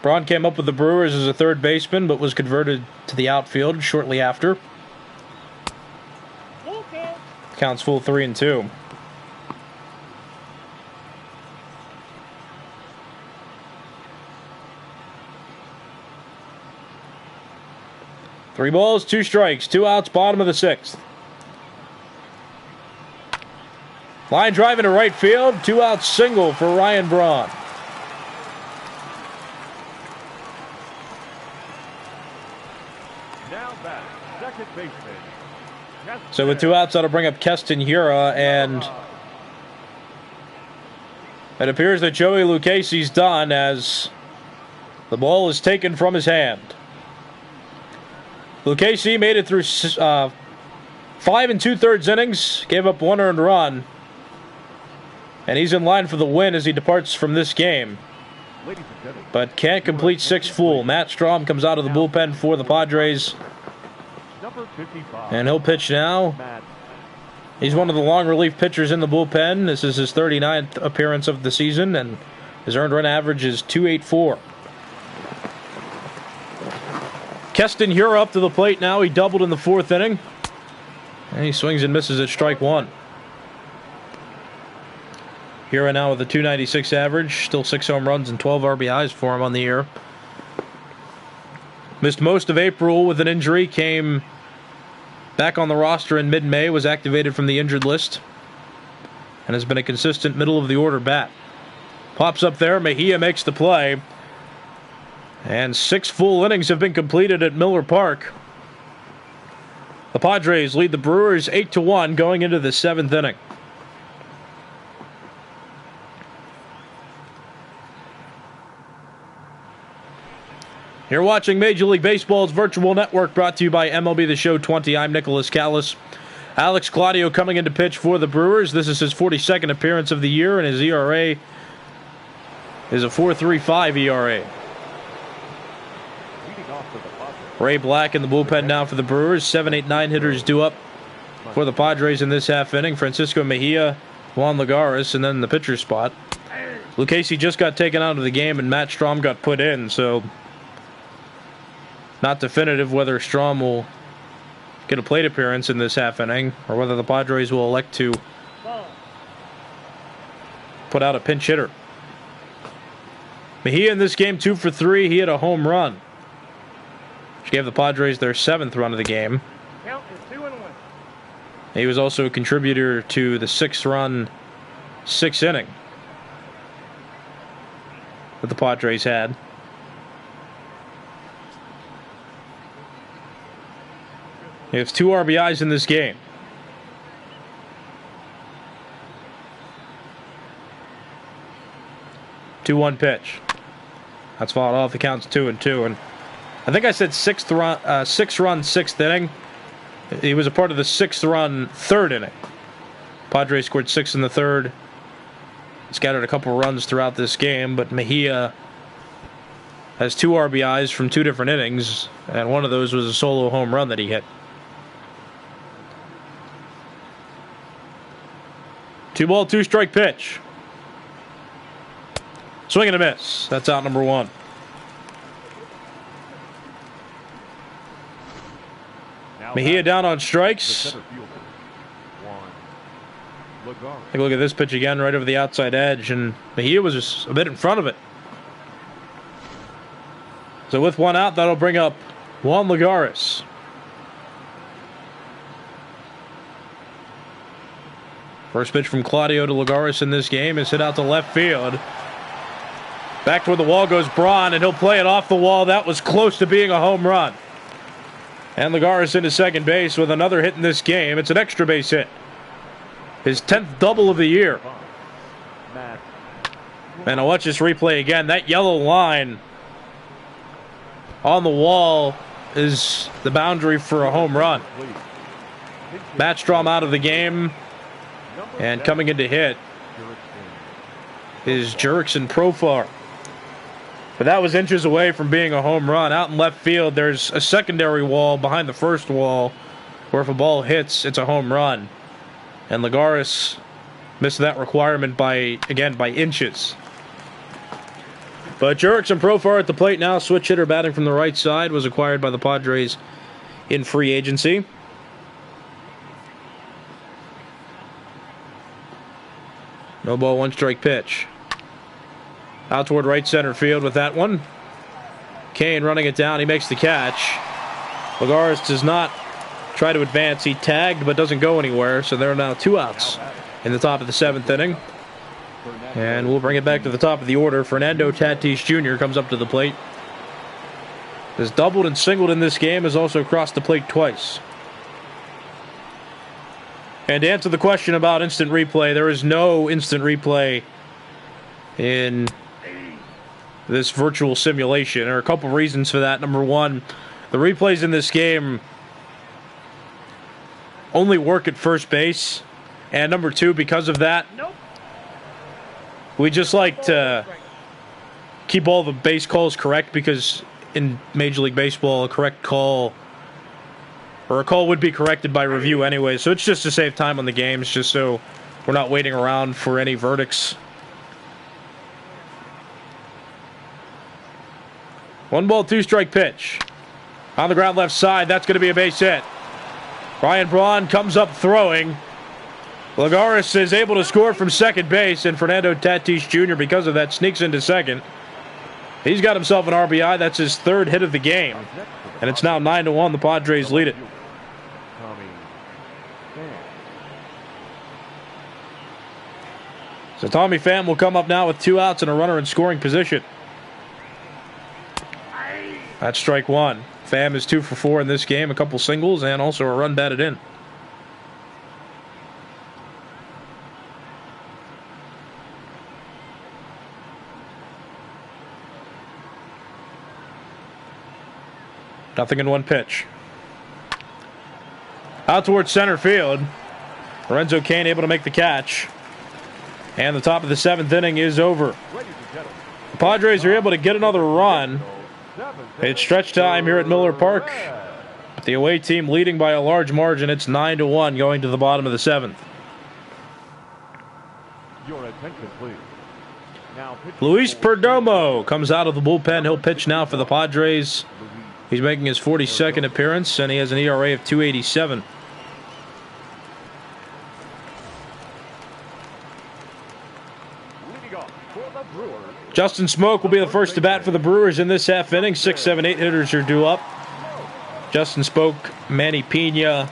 Braun came up with the Brewers as a third baseman, but was converted to the outfield shortly after. Counts full 3-2. Three balls, 2 strikes, 2 outs, bottom of the 6th. Line drive into right field, 2-out single for Ryan Braun. Now back, second baseman. So with 2 outs, that'll bring up Keston Hiura, and it appears that Joey Lucchesi's done as the ball is taken from his hand. Lucchesi made it through 5 2/3 innings, gave up 1 earned run, and he's in line for the win as he departs from this game, but can't complete 6 full. Matt Strahm comes out of the bullpen for the Padres, and he'll pitch now. He's one of the long relief pitchers in the bullpen. This is his 39th appearance of the season, and his earned run average is .284. Keston Hiura up to the plate now. He doubled in the 4th inning, and he swings and misses at strike 1. Here right now with a .296 average, still 6 home runs and 12 RBIs for him on the year. Missed most of April with an injury, came back on the roster in mid-May, was activated from the injured list, and has been a consistent middle-of-the-order bat. Pops up there, Mejia makes the play, and 6 full innings have been completed at Miller Park. The Padres lead the Brewers 8-1 going into the 7th inning. You're watching Major League Baseball's virtual network, brought to you by MLB The Show 20. I'm Nicholas Callis. Alex Claudio coming into pitch for the Brewers. This is his 42nd appearance of the year, and his ERA is a 4.35 ERA. Ray Black in the bullpen now for the Brewers. 7, 8, 9 hitters due up for the Padres in this half inning. Francisco Mejia, Juan Lagares, and then the pitcher spot. Lucchesi just got taken out of the game, and Matt Strahm got put in, so not definitive whether Strahm will get a plate appearance in this half inning or whether the Padres will elect to put out a pinch hitter. Mejia in this game 2 for 3. He hit a home run, which gave the Padres their 7th run of the game. Count is 2-1. He was also a contributor to the 6-run 6th inning that the Padres had. He has 2 RBIs in this game. Two-one pitch. That's fouled off. The count's 2-2. And I think I said 6-run 6th inning. He was a part of the 6-run 3rd inning. Padres scored 6 in the 3rd. Scattered a couple runs throughout this game, but Mejia has 2 RBIs from 2 different innings, and one of those was a solo home run that he hit. 2-ball, 2-strike pitch. Swing and a miss. That's out number 1. Mejia down on strikes. Take a look at this pitch again, right over the outside edge, and Mejia was just a bit in front of it. So with 1 out, that'll bring up Juan Lagares. First pitch from Claudio to Lagares in this game is hit out to left field. Back toward the wall goes Braun, and he'll play it off the wall. That was close to being a home run. And Lagares into second base with another hit in this game. It's an extra base hit. His 10th double of the year. And I'll watch this replay again. That yellow line on the wall is the boundary for a home run. Matt Strahm out of the game. And coming in to hit is Jurickson Profar. But that was inches away from being a home run. Out in left field, there's a secondary wall behind the first wall where if a ball hits, it's a home run. And Lagares missed that requirement by inches. But Jurickson Profar at the plate now. Switch hitter batting from the right side. Was acquired by the Padres in free agency. No ball, 1-strike pitch. Out toward right center field with that one. Kane running it down. He makes the catch. Lagares does not try to advance. He tagged but doesn't go anywhere. So there are now 2 outs in the top of the 7th inning. And we'll bring it back to the top of the order. Fernando Tatis Jr. comes up to the plate. Has doubled and singled in this game. Has also crossed the plate twice. And to answer the question about instant replay, there is no instant replay in this virtual simulation. There are a couple reasons for that. Number 1, the replays in this game only work at first base. And number 2, because of that, we just like to keep all the base calls correct, because in Major League Baseball, a correct call or a call would be corrected by review anyway. So it's just to save time on the games, just so we're not waiting around for any verdicts. 1-ball, 2-strike pitch. On the ground left side, that's going to be a base hit. Ryan Braun comes up throwing. Lagares is able to score from second base, and Fernando Tatis Jr., because of that, sneaks into second. He's got himself an RBI. That's his third hit of the game. And it's now 9-1. The Padres lead it. So Tommy Pham will come up now with 2 outs and a runner in scoring position. That's strike one. Pham is 2 for 4 in this game, a couple singles, and also a run batted in. Nothing in one pitch. Out towards center field. Lorenzo Cain able to make the catch. And the top of the 7th inning is over. The Padres are able to get another run. It's stretch time here at Miller Park. The away team leading by a large margin. It's 9-1 going to the bottom of the 7th. Your attention, please. Luis Perdomo comes out of the bullpen. He'll pitch now for the Padres. He's making his 42nd appearance, and he has an ERA of 2.87. Justin Smoke will be the first to bat for the Brewers in this half inning. 6, 7, 8 hitters are due up. Justin Smoke, Manny Pena,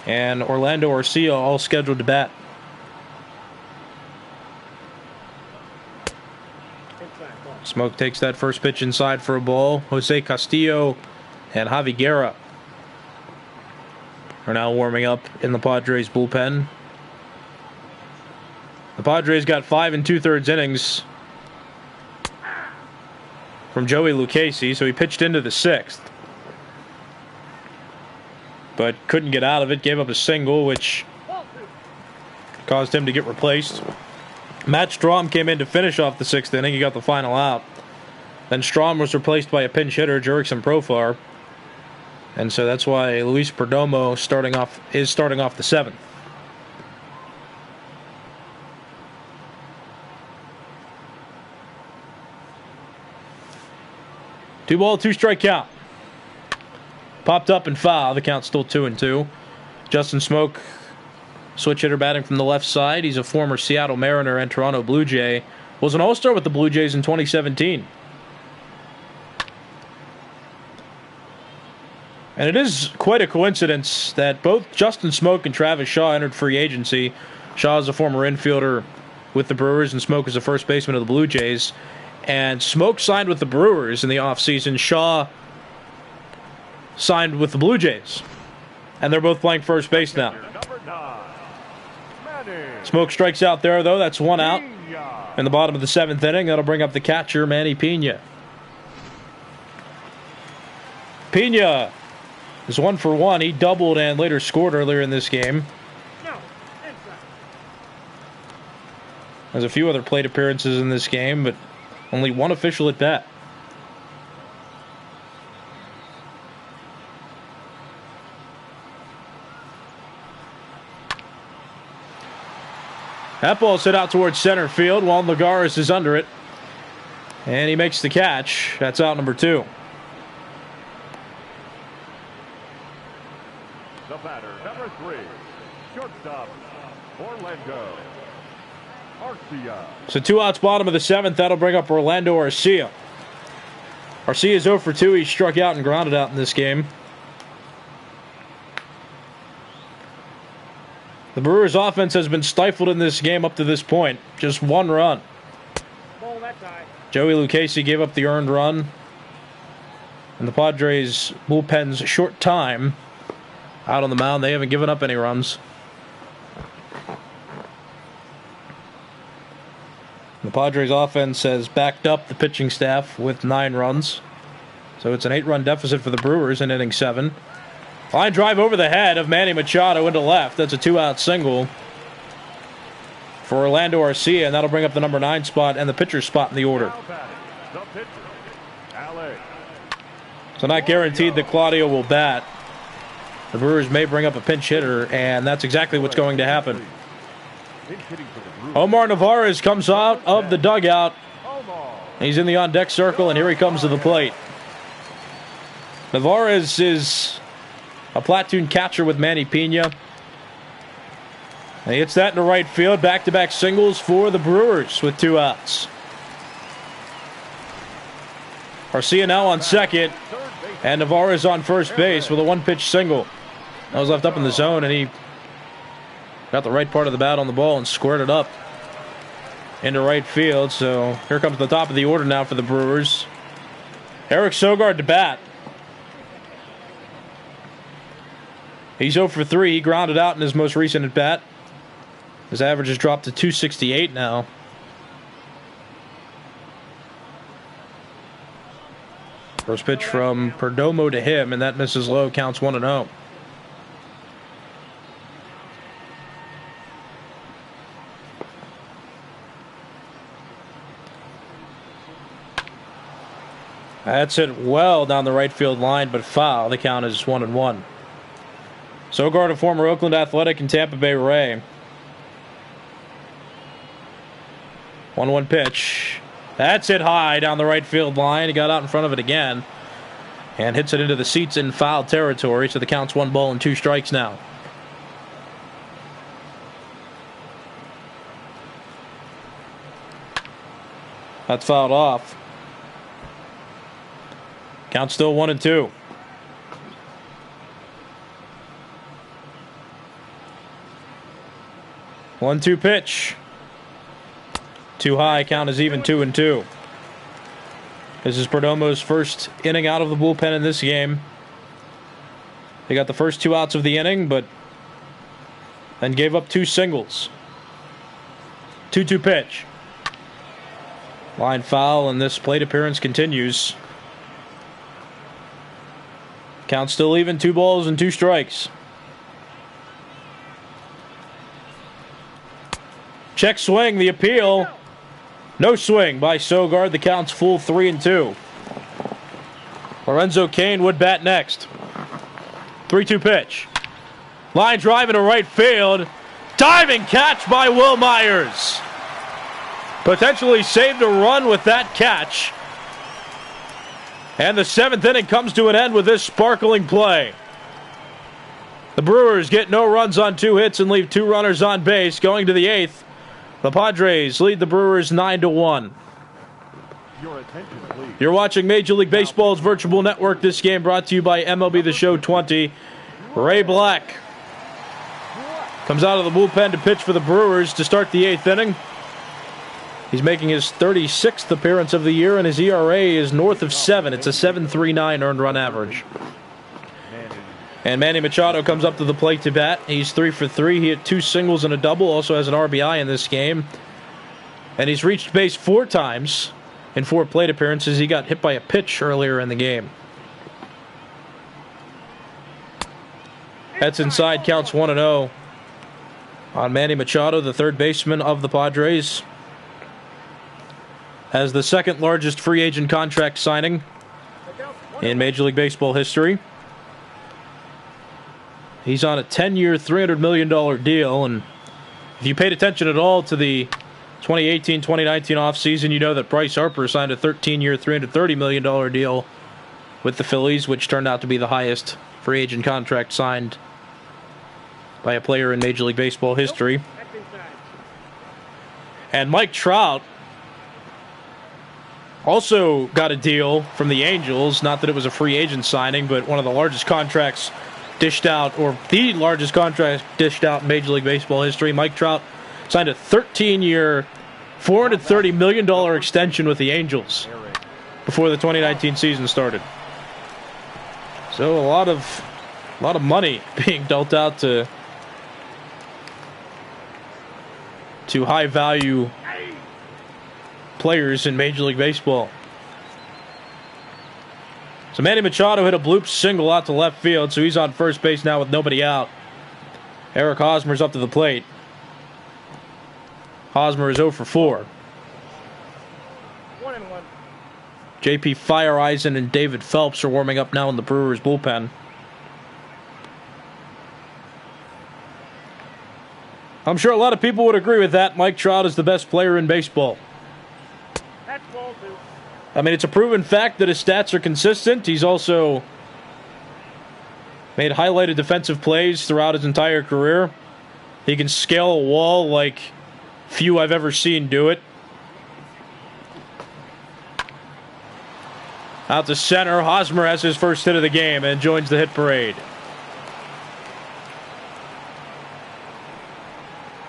and Orlando Arcia all scheduled to bat. Smoke takes that first pitch inside for a ball. Jose Castillo and Javi Guerra are now warming up in the Padres bullpen. The Padres got 5 2/3 innings from Joey Lucchesi, so he pitched into the 6th. But couldn't get out of it, gave up a single, which caused him to get replaced. Matt Strahm came in to finish off the 6th inning. He got the final out. Then Strahm was replaced by a pinch hitter, Jurickson Profar. And so that's why Luis Perdomo is starting off the 7th. Two ball, 2 strike count. Popped up and foul. The count's still 2-2. Justin Smoke, switch hitter batting from the left side. He's a former Seattle Mariner and Toronto Blue Jay. Was an All-Star with the Blue Jays in 2017. And it is quite a coincidence that both Justin Smoke and Travis Shaw entered free agency. Shaw is a former infielder with the Brewers, and Smoke is a first baseman of the Blue Jays. And Smoke signed with the Brewers in the offseason. Shaw signed with the Blue Jays. And they're both playing first base now. Smoke strikes out there, though. That's 1 out in the bottom of the 7th inning. That'll bring up the catcher, Manny Pena. Pena is 1 for 1. He doubled and later scored earlier in this game. There's a few other plate appearances in this game, but only one official at bat. That ball's hit out towards center field while Lagares is under it. And he makes the catch. That's out number 2. The batter, number 3, shortstop, Orlando Arcia. So 2 outs, bottom of the 7th. That'll bring up Orlando Arcia. Arcia is 0 for 2. He struck out and grounded out in this game. The Brewers' offense has been stifled in this game up to this point. Just 1 run. Joey Lucchesi gave up the earned run. And the Padres' bullpen's short time out on the mound. They haven't given up any runs. The Padres' offense has backed up the pitching staff with 9 runs. So it's an 8-run deficit for the Brewers in inning 7. Line drive over the head of Manny Machado into left. That's a 2-out single for Orlando Arcia, and that'll bring up the number 9 spot and the pitcher's spot in the order. So not guaranteed that Claudio will bat. The Brewers may bring up a pinch hitter, and that's exactly what's going to happen. Omar Narvaez comes out of the dugout. He's in the on-deck circle, and here he comes to the plate. Narvaez is a platoon catcher with Manny Pena. He hits that into right field. Back-to-back singles for the Brewers with 2 outs. Garcia now on second, and Navarro's on first base with a 1-pitch single. That was left up in the zone, and he got the right part of the bat on the ball and squared it up into right field. So here comes the top of the order now for the Brewers. Eric Sogard to bat. He's 0 for 3. He grounded out in his most recent at-bat. His average has dropped to 268 now. First pitch from Perdomo to him, and that misses low. Counts 1-0. That's hit well down the right field line, but foul. The count is 1-1. Sogard, a former Oakland Athletic and Tampa Bay Ray. 1-1 pitch. That's hit high down the right field line. He got out in front of it again and hits it into the seats in foul territory. So the count's 1 ball and 2 strikes now. That's fouled off. Count still 1-2. One-two pitch. Too high. Count is even 2-2. This is Perdomo's first inning out of the bullpen in this game. They got the first 2 outs of the inning, but then gave up 2 singles. 2-2 pitch. Line foul, and this plate appearance continues. Count still even, 2 balls and 2 strikes. Check swing, the appeal. No swing by Sogard. The count's full 3-2. Lorenzo Cain would bat next. 3-2 pitch. Line drive into right field. Diving catch by Will Myers. Potentially saved a run with that catch. And the 7th inning comes to an end with this sparkling play. The Brewers get no runs on 2 hits and leave 2 runners on base. Going to the 8th, the Padres lead the Brewers 9-1. You're watching Major League Baseball's virtual network. This game brought to you by MLB The Show 20. Ray Black comes out of the bullpen to pitch for the Brewers to start the 8th inning. He's making his 36th appearance of the year, and his ERA is north of 7. It's a 7.39 earned run average. And Manny Machado comes up to the plate to bat. He's 3 for 3. He hit 2 singles and a double. Also has an RBI in this game. And he's reached base 4 times in 4 plate appearances. He got hit by a pitch earlier in the game. That's inside, counts 1-0 on Manny Machado, the third baseman of the Padres. Has the 2nd largest free agent contract signing in Major League Baseball history. He's on a 10-year, $300 million deal, and if you paid attention at all to the 2018-2019 offseason, you know that Bryce Harper signed a 13-year, $330 million deal with the Phillies, which turned out to be the highest free agent contract signed by a player in Major League Baseball history. And Mike Trout also got a deal from the Angels. Not that it was a free agent signing, but one of the largest contracts dished out, or the largest contract dished out in Major League Baseball history. Mike Trout signed a 13-year, $430 million extension with the Angels before the 2019 season started. So a lot of money being dealt out to high-value players in Major League Baseball. So Manny Machado hit a bloop single out to left field, so he's on first base now with nobody out. Eric Hosmer's up to the plate. Hosmer is 0 for 4. 1-1. JP Fireeisen and David Phelps are warming up now in the Brewers bullpen. I'm sure a lot of people would agree with that. Mike Trout is the best player in baseball. That's ball 2. I mean, it's a proven fact that his stats are consistent. He's also made highlighted defensive plays throughout his entire career. He can scale a wall like few I've ever seen do it. Out to center. Hosmer has his first hit of the game and joins the hit parade.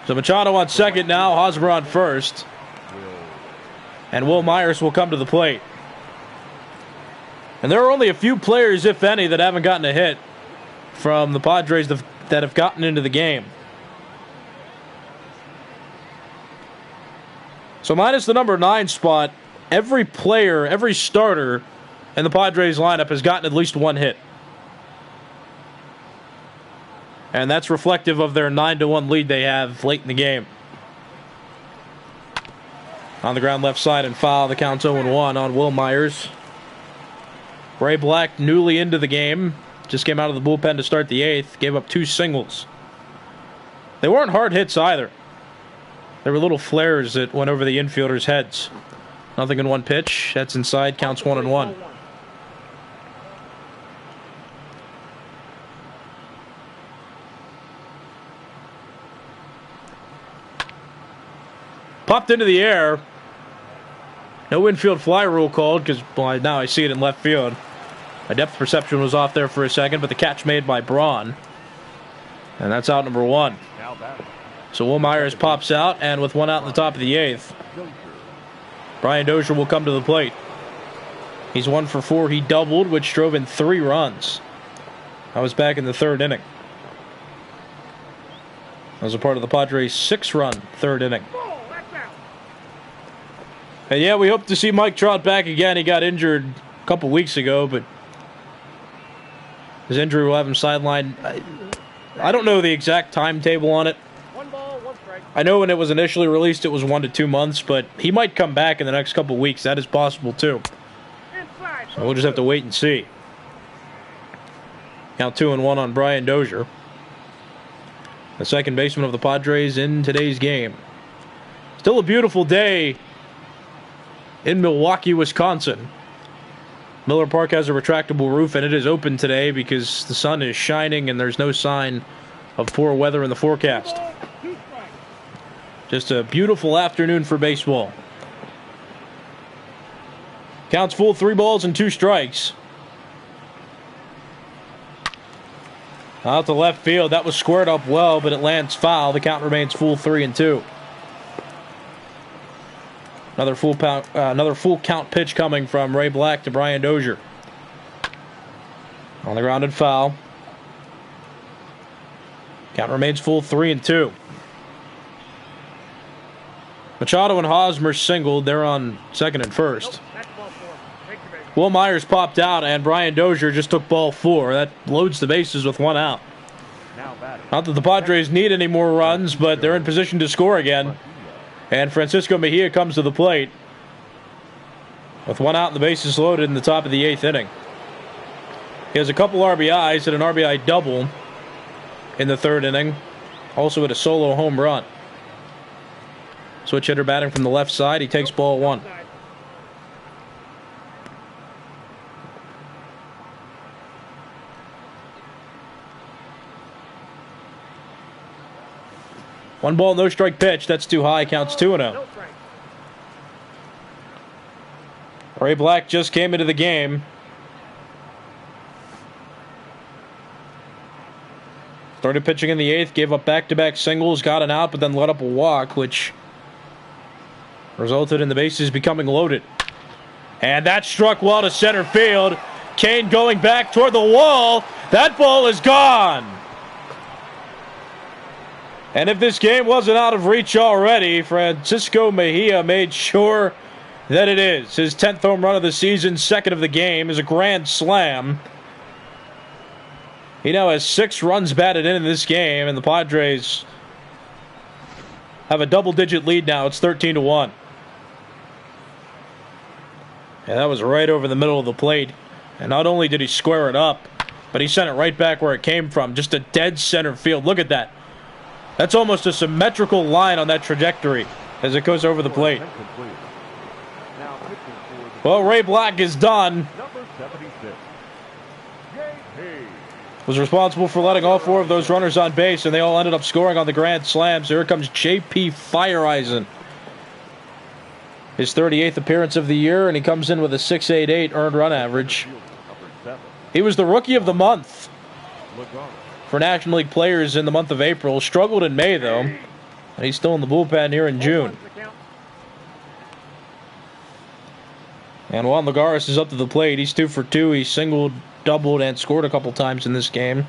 So Machado on second now. Hosmer on first. And Will Myers will come to the plate. And there are only a few players, if any, that haven't gotten a hit from the Padres that have gotten into the game. So minus the number 9 spot, every player, every starter in the Padres lineup has gotten at least one hit. And that's reflective of their 9-1 lead they have late in the game. On the ground left side and foul. The count's 0-1 on Will Myers. Ray Black, newly into the game, just came out of the bullpen to start the 8th. Gave up 2 singles. They weren't hard hits either. There were little flares that went over the infielders' heads. Nothing in one pitch. That's inside. Counts 1-1. Popped into the air. No infield fly rule called because now I see it in left field. My depth perception was off there for a second, but the catch made by Braun. And that's out number 1. So Will Myers pops out, and with 1 out in the top of the 8th, Brian Dozier will come to the plate. He's 1 for 4. He doubled, which drove in 3 runs. That was back in the 3rd inning. That was a part of the Padres' 6-run 3rd inning. And yeah, we hope to see Mike Trout back again. He got injured a couple weeks ago, but his injury will have him sidelined. I don't know the exact timetable on it. 1 ball, 1 strike. I know when it was initially released it was 1 to 2 months, but he might come back in the next couple weeks. That is possible too. Inside. So we'll just have to wait and see. Count 2-1 on Brian Dozier, the second baseman of the Padres in today's game. Still a beautiful day in Milwaukee, Wisconsin. Miller Park has a retractable roof, and it is open today because the sun is shining and there's no sign of poor weather in the forecast. Just a beautiful afternoon for baseball. Counts full, 3 balls and 2 strikes. Out to left field. That was squared up well, but it lands foul. The count remains full, 3-2. Another full count pitch coming from Ray Black to Brian Dozier. On the grounded foul. Count remains full, 3-2. Machado and Hosmer singled. They're on second and first. Will Myers popped out, and Brian Dozier just took ball 4. That loads the bases with 1 out. Not that the Padres need any more runs, but they're in position to score again. And Francisco Mejia comes to the plate with 1 out and the bases loaded in the top of the 8th inning. He has a couple RBIs and an RBI double in the 3rd inning. Also with a solo home run. Switch hitter batting from the left side. He takes ball 1. One ball, no strike pitch. That's too high. Counts 2-0. Ray Black just came into the game. Started pitching in the 8th. Gave up back-to-back singles. Got an out, but then let up a walk, which resulted in the bases becoming loaded. And that struck well to center field. Kane going back toward the wall. That ball is gone. And if this game wasn't out of reach already, Francisco Mejia made sure that it is. His 10th home run of the season, 2nd of the game, is a grand slam. He now has 6 runs batted in this game, and the Padres have a double-digit lead now. It's 13-1. And that was right over the middle of the plate. And not only did he square it up, but he sent it right back where it came from. Just a dead center field. Look at that. That's almost a symmetrical line on that trajectory as it goes over the plate. Well, Ray Black is done. was responsible for letting all 4 of those runners on base, and they all ended up scoring on the grand slams. Here comes J.P. Fireeisen. His 38th appearance of the year, and he comes in with a .688 earned run average. He was the Rookie of the Month for National League players in the month of April. Struggled in May, though, and he's still in the bullpen here in June. And Juan Lagares is up to the plate. He's 2 for 2. He singled, doubled, and scored a couple times in this game.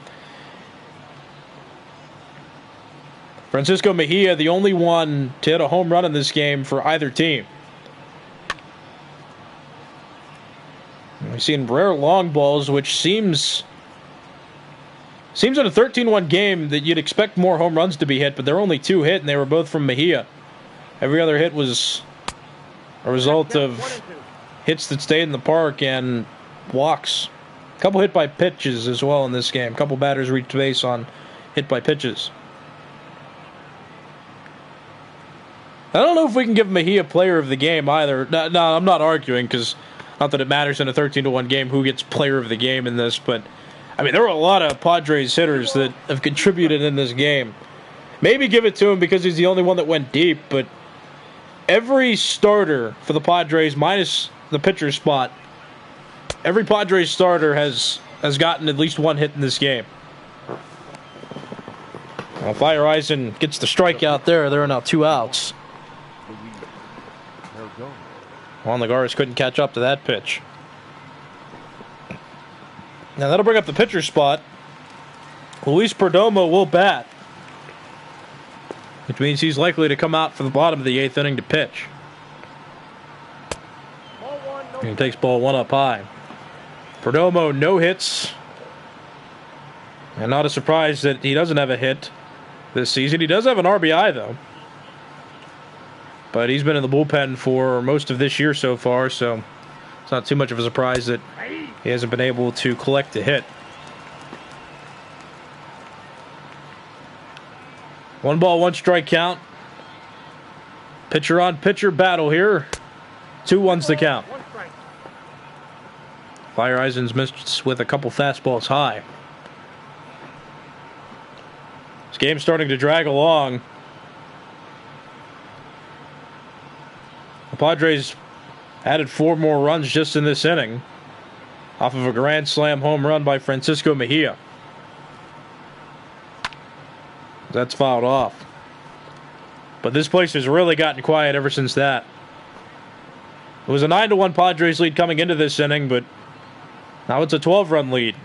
Francisco Mejia, the only one to hit a home run in this game for either team. We've seen rare long balls, which seems in a 13-1 game that you'd expect more home runs to be hit, but there were only 2 hit, and they were both from Mejia. Every other hit was a result of hits that stayed in the park and walks. A couple hit by pitches as well in this game. A couple batters reached base on hit by pitches. I don't know if we can give Mejia player of the game either. No, I'm not arguing, because not that it matters in a 13-1 game who gets player of the game in this, but I mean, there were a lot of Padres hitters that have contributed in this game. Maybe give it to him because he's the only one that went deep, but every starter for the Padres, minus the pitcher spot, every Padres starter has gotten at least 1 hit in this game. Fireeisen gets the strikeout there. There are now 2 outs. Juan Lagares couldn't catch up to that pitch. Now that'll bring up the pitcher spot. Luis Perdomo will bat, which means he's likely to come out for the bottom of the 8th inning to pitch. He takes ball 1 up high. Perdomo, no hits. And not a surprise that he doesn't have a hit this season. He does have an RBI, though. But he's been in the bullpen for most of this year so far, so it's not too much of a surprise that he hasn't been able to collect a hit. 1 ball, 1 strike count. Pitcher on pitcher battle here. 2-1's the count. Fireeisen's missed with a couple fastballs high. This game's starting to drag along. The Padres added 4 more runs just in this inning off of a grand slam home run by Francisco Mejia. That's fouled off. But this place has really gotten quiet ever since that. It was a 9-1 Padres lead coming into this inning, but now it's a 12-run lead.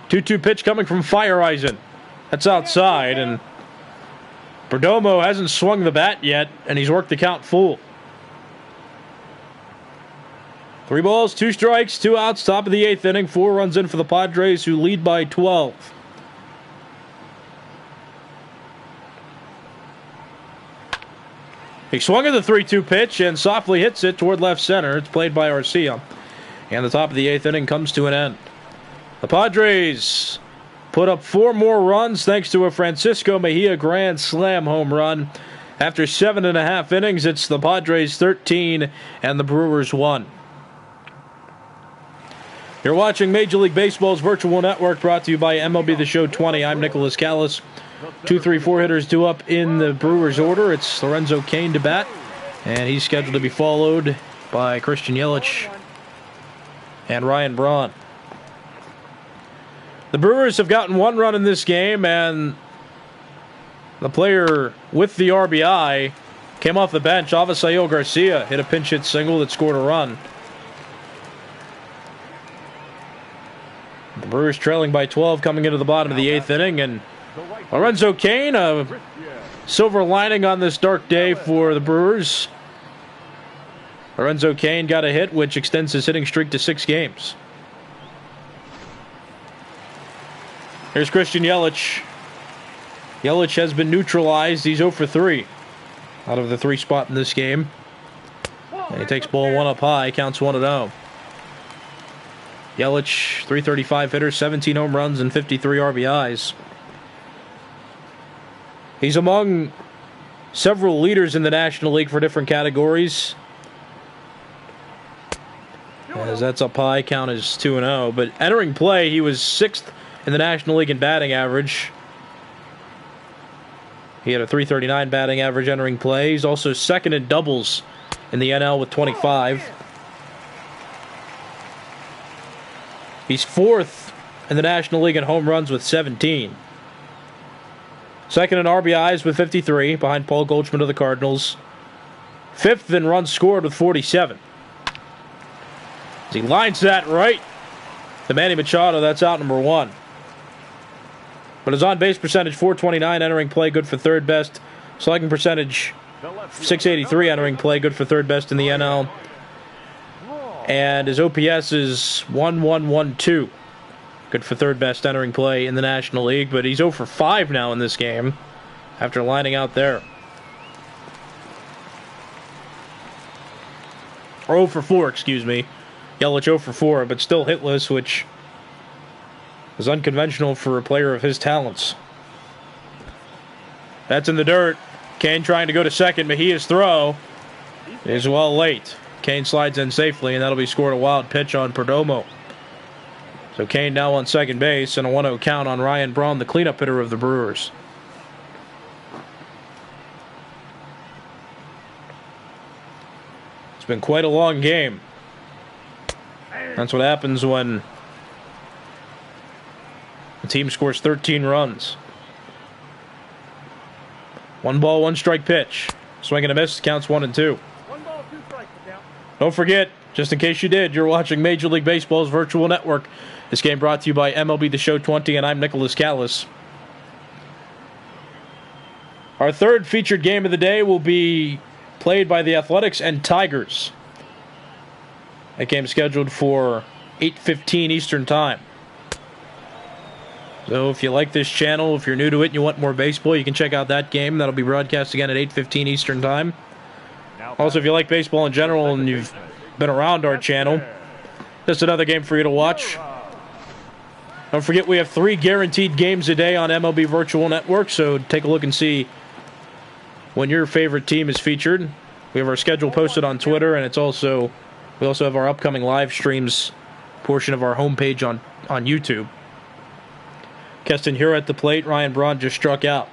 2-2 pitch coming from Fireeisen. That's outside, and Perdomo hasn't swung the bat yet, and he's worked the count full. 3 balls, 2 strikes, 2 outs, top of the 8th inning. 4 runs in for the Padres, who lead by 12. He swung at the 3-2 pitch and softly hits it toward left center. It's played by Arcia. And the top of the 8th inning comes to an end. The Padres put up 4 more runs thanks to a Francisco Mejia grand slam home run. After 7.5 innings, it's the Padres 13 and the Brewers 1. You're watching Major League Baseball's virtual network, brought to you by MLB The Show 20. I'm Nicholas Callis. 2, 3, 4 hitters due up in the Brewers order. It's Lorenzo Cain to bat, and he's scheduled to be followed by Christian Yelich and Ryan Braun. The Brewers have gotten 1 run in this game, and the player with the RBI came off the bench. Avisail Garcia hit a pinch hit single that scored a run. The Brewers trailing by 12 coming into the bottom of the 8th inning, and Lorenzo Cain, a silver lining on this dark day for the Brewers. Lorenzo Cain got a hit, which extends his hitting streak to 6 games. Here's Christian Yelich. Yelich has been neutralized. He's 0 for 3 out of the 3 spot in this game. And he takes ball 1 up high, counts 1-0. Yelich, 335 hitter, 17 home runs, and 53 RBIs. He's among several leaders in the National League for different categories. as that's up high. Count is 2-0. But entering play, he was 6th in the National League in batting average. He had a .339 batting average entering play. He's also 2nd in doubles in the NL with 25. He's 4th in the National League in home runs with 17. 2nd in RBIs with 53, behind Paul Goldschmidt of the Cardinals. 5th in runs scored with 47. As he lines that right to Manny Machado, that's out number 1. But his on-base percentage, .429, entering play, good for third best. Slugging percentage, .683, entering play, good for third best in the NL. And his OPS is .1112, good for third best entering play in the National League. But he's 0 for 5 now in this game after lining out there. Or 0 for 4, excuse me. Yelich 0 for 4, but still hitless, which is unconventional for a player of his talents. That's in the dirt. Kane trying to go to second. Mejia's throw is well late. Kane slides in safely, and that'll be scored a wild pitch on Perdomo. So Kane now on second base, and a 1-0 count on Ryan Braun, the cleanup hitter of the Brewers. It's been quite a long game. That's what happens when the team scores 13 runs. 1 ball, 1 strike pitch. Swing and a miss, counts 1-2. 1 ball, 2 strikes, count. Don't forget, just in case you did, you're watching Major League Baseball's virtual network. This game brought to you by MLB The Show 20, and I'm Nicholas Callis. Our third featured game of the day will be played by the Athletics and Tigers. That game scheduled for 8:15 Eastern Time. So if you like this channel, if you're new to it and you want more baseball, you can check out that game. That'll be broadcast again at 8:15 Eastern Time. Also, if you like baseball in general and you've been around our channel, just another game for you to watch. Don't forget, we have 3 guaranteed games a day on MLB Virtual Network, so take a look and see when your favorite team is featured. We have our schedule posted on Twitter, and we also have our upcoming live streams portion of our homepage on YouTube. Keston Hiura at the plate. Ryan Braun just struck out.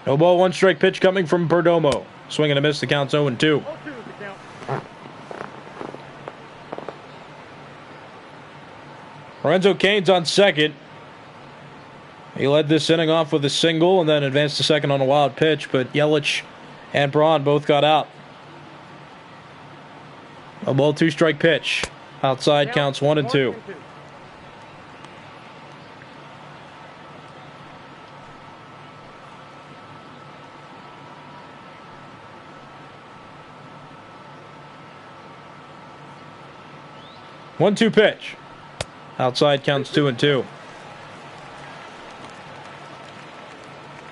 No ball, 1 strike pitch coming from Perdomo. Swing and a miss, the count's 0-2. 0-2 is the count. Lorenzo Cain's on second. He led this inning off with a single and then advanced to second on a wild pitch, but Yelich and Braun both got out. A ball, 2 strike pitch. Outside, counts 1-2. One-two pitch. Outside, counts 2-2.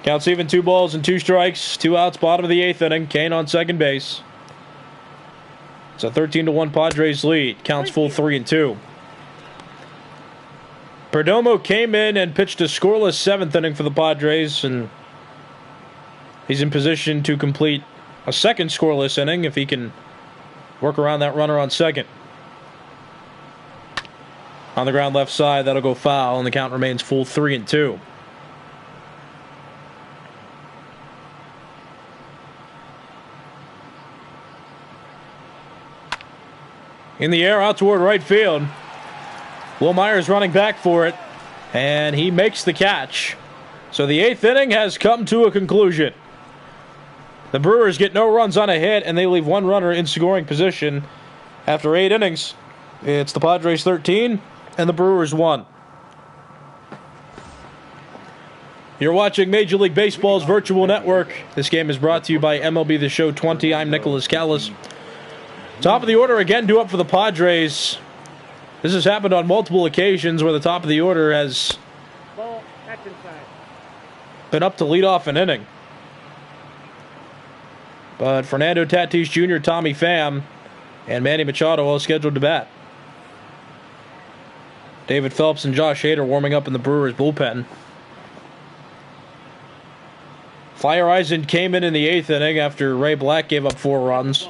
Counts even, 2 balls and 2 strikes. 2 outs, bottom of the 8th inning. Cain on second base. It's a 13-1 Padres lead. Counts full 3-2. Perdomo came in and pitched a scoreless 7th inning for the Padres, and he's in position to complete a second scoreless inning if he can work around that runner on second. On the ground left side, that'll go foul, and the count remains full 3-2. In the air, out toward right field. Will Myers running back for it, and he makes the catch. So the 8th inning has come to a conclusion. The Brewers get no runs on a hit, and they leave 1 runner in scoring position. After 8 innings, it's the Padres 13 and the Brewers 1. You're watching Major League Baseball's virtual network. This game is brought to you by MLB The Show 20. I'm Nicholas Callis. Top of the order again due up for the Padres. This has happened on multiple occasions where the top of the order has Ball, that's inside. been up to lead off an inning. But Fernando Tatis Jr., Tommy Pham, and Manny Machado all scheduled to bat. David Phelps and Josh Hader warming up in the Brewers bullpen. Fire Eisen came in the 8th inning after Ray Black gave up 4 runs.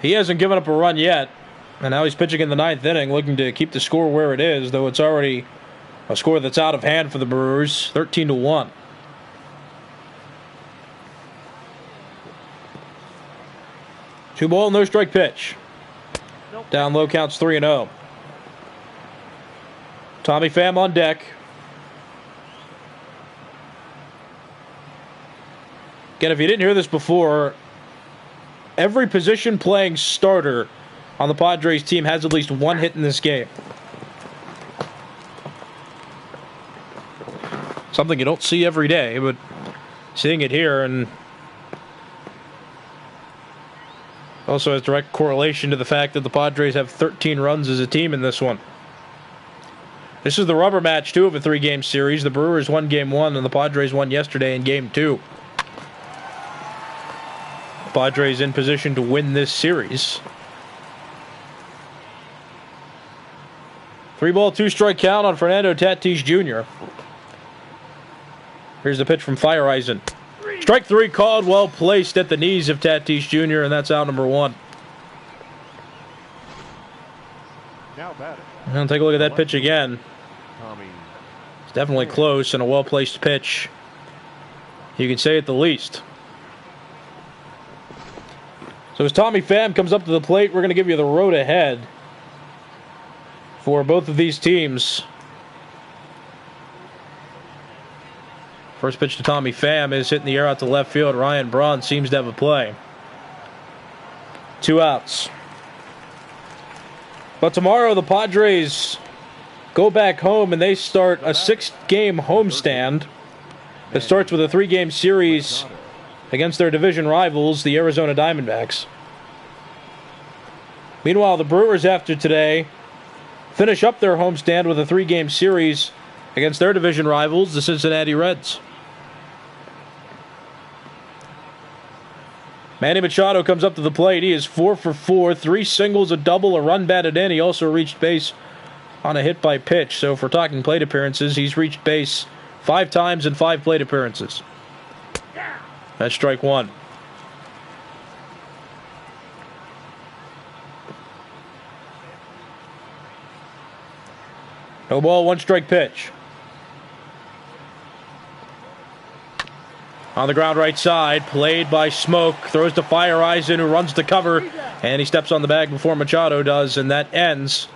He hasn't given up a run yet. And now he's pitching in the 9th inning, looking to keep the score where it is, though it's already a score that's out of hand for the Brewers, 13-1. Two ball, no strike pitch. Down low, counts 3-0. Tommy Pham on deck. Again, if you didn't hear this before, every position playing starter on the Padres team has at least one hit in this game. Something you don't see every day, but seeing it here, and also has direct correlation to the fact that the Padres have 13 runs as a team in this one. This is the rubber match, 2 of a 3-game series. The Brewers won Game 1, and the Padres won yesterday in Game 2. The Padres in position to win this series. 3-ball, 2-strike count on Fernando Tatis Jr. Here's the pitch from Feyereisen. Strike 3 called, well placed at the knees of Tatis Jr., and that's out number 1. Now batting. And take a look at that pitch again. It's definitely close and a well-placed pitch. You can say at the least. So as Tommy Pham comes up to the plate, we're going to give you the road ahead for both of these teams. First pitch to Tommy Pham is hitting the air out to left field. Ryan Braun seems to have a play. 2 outs. But tomorrow the Padres go back home and they start a 6-game homestand that starts with a 3-game series against their division rivals, the Arizona Diamondbacks. Meanwhile, the Brewers, after today, finish up their homestand with a 3-game series against their division rivals, the Cincinnati Reds. Manny Machado comes up to the plate. He is 4 for 4, 3 singles, a double, a run batted in. He also reached base on a hit by pitch. So if we're talking plate appearances, he's reached base 5 times in 5 plate appearances. That's strike 1. No ball, 1-strike pitch. On the ground right side, played by Smoke, throws to Feyereisen, who runs to cover, and he steps on the bag before Machado does, and that ends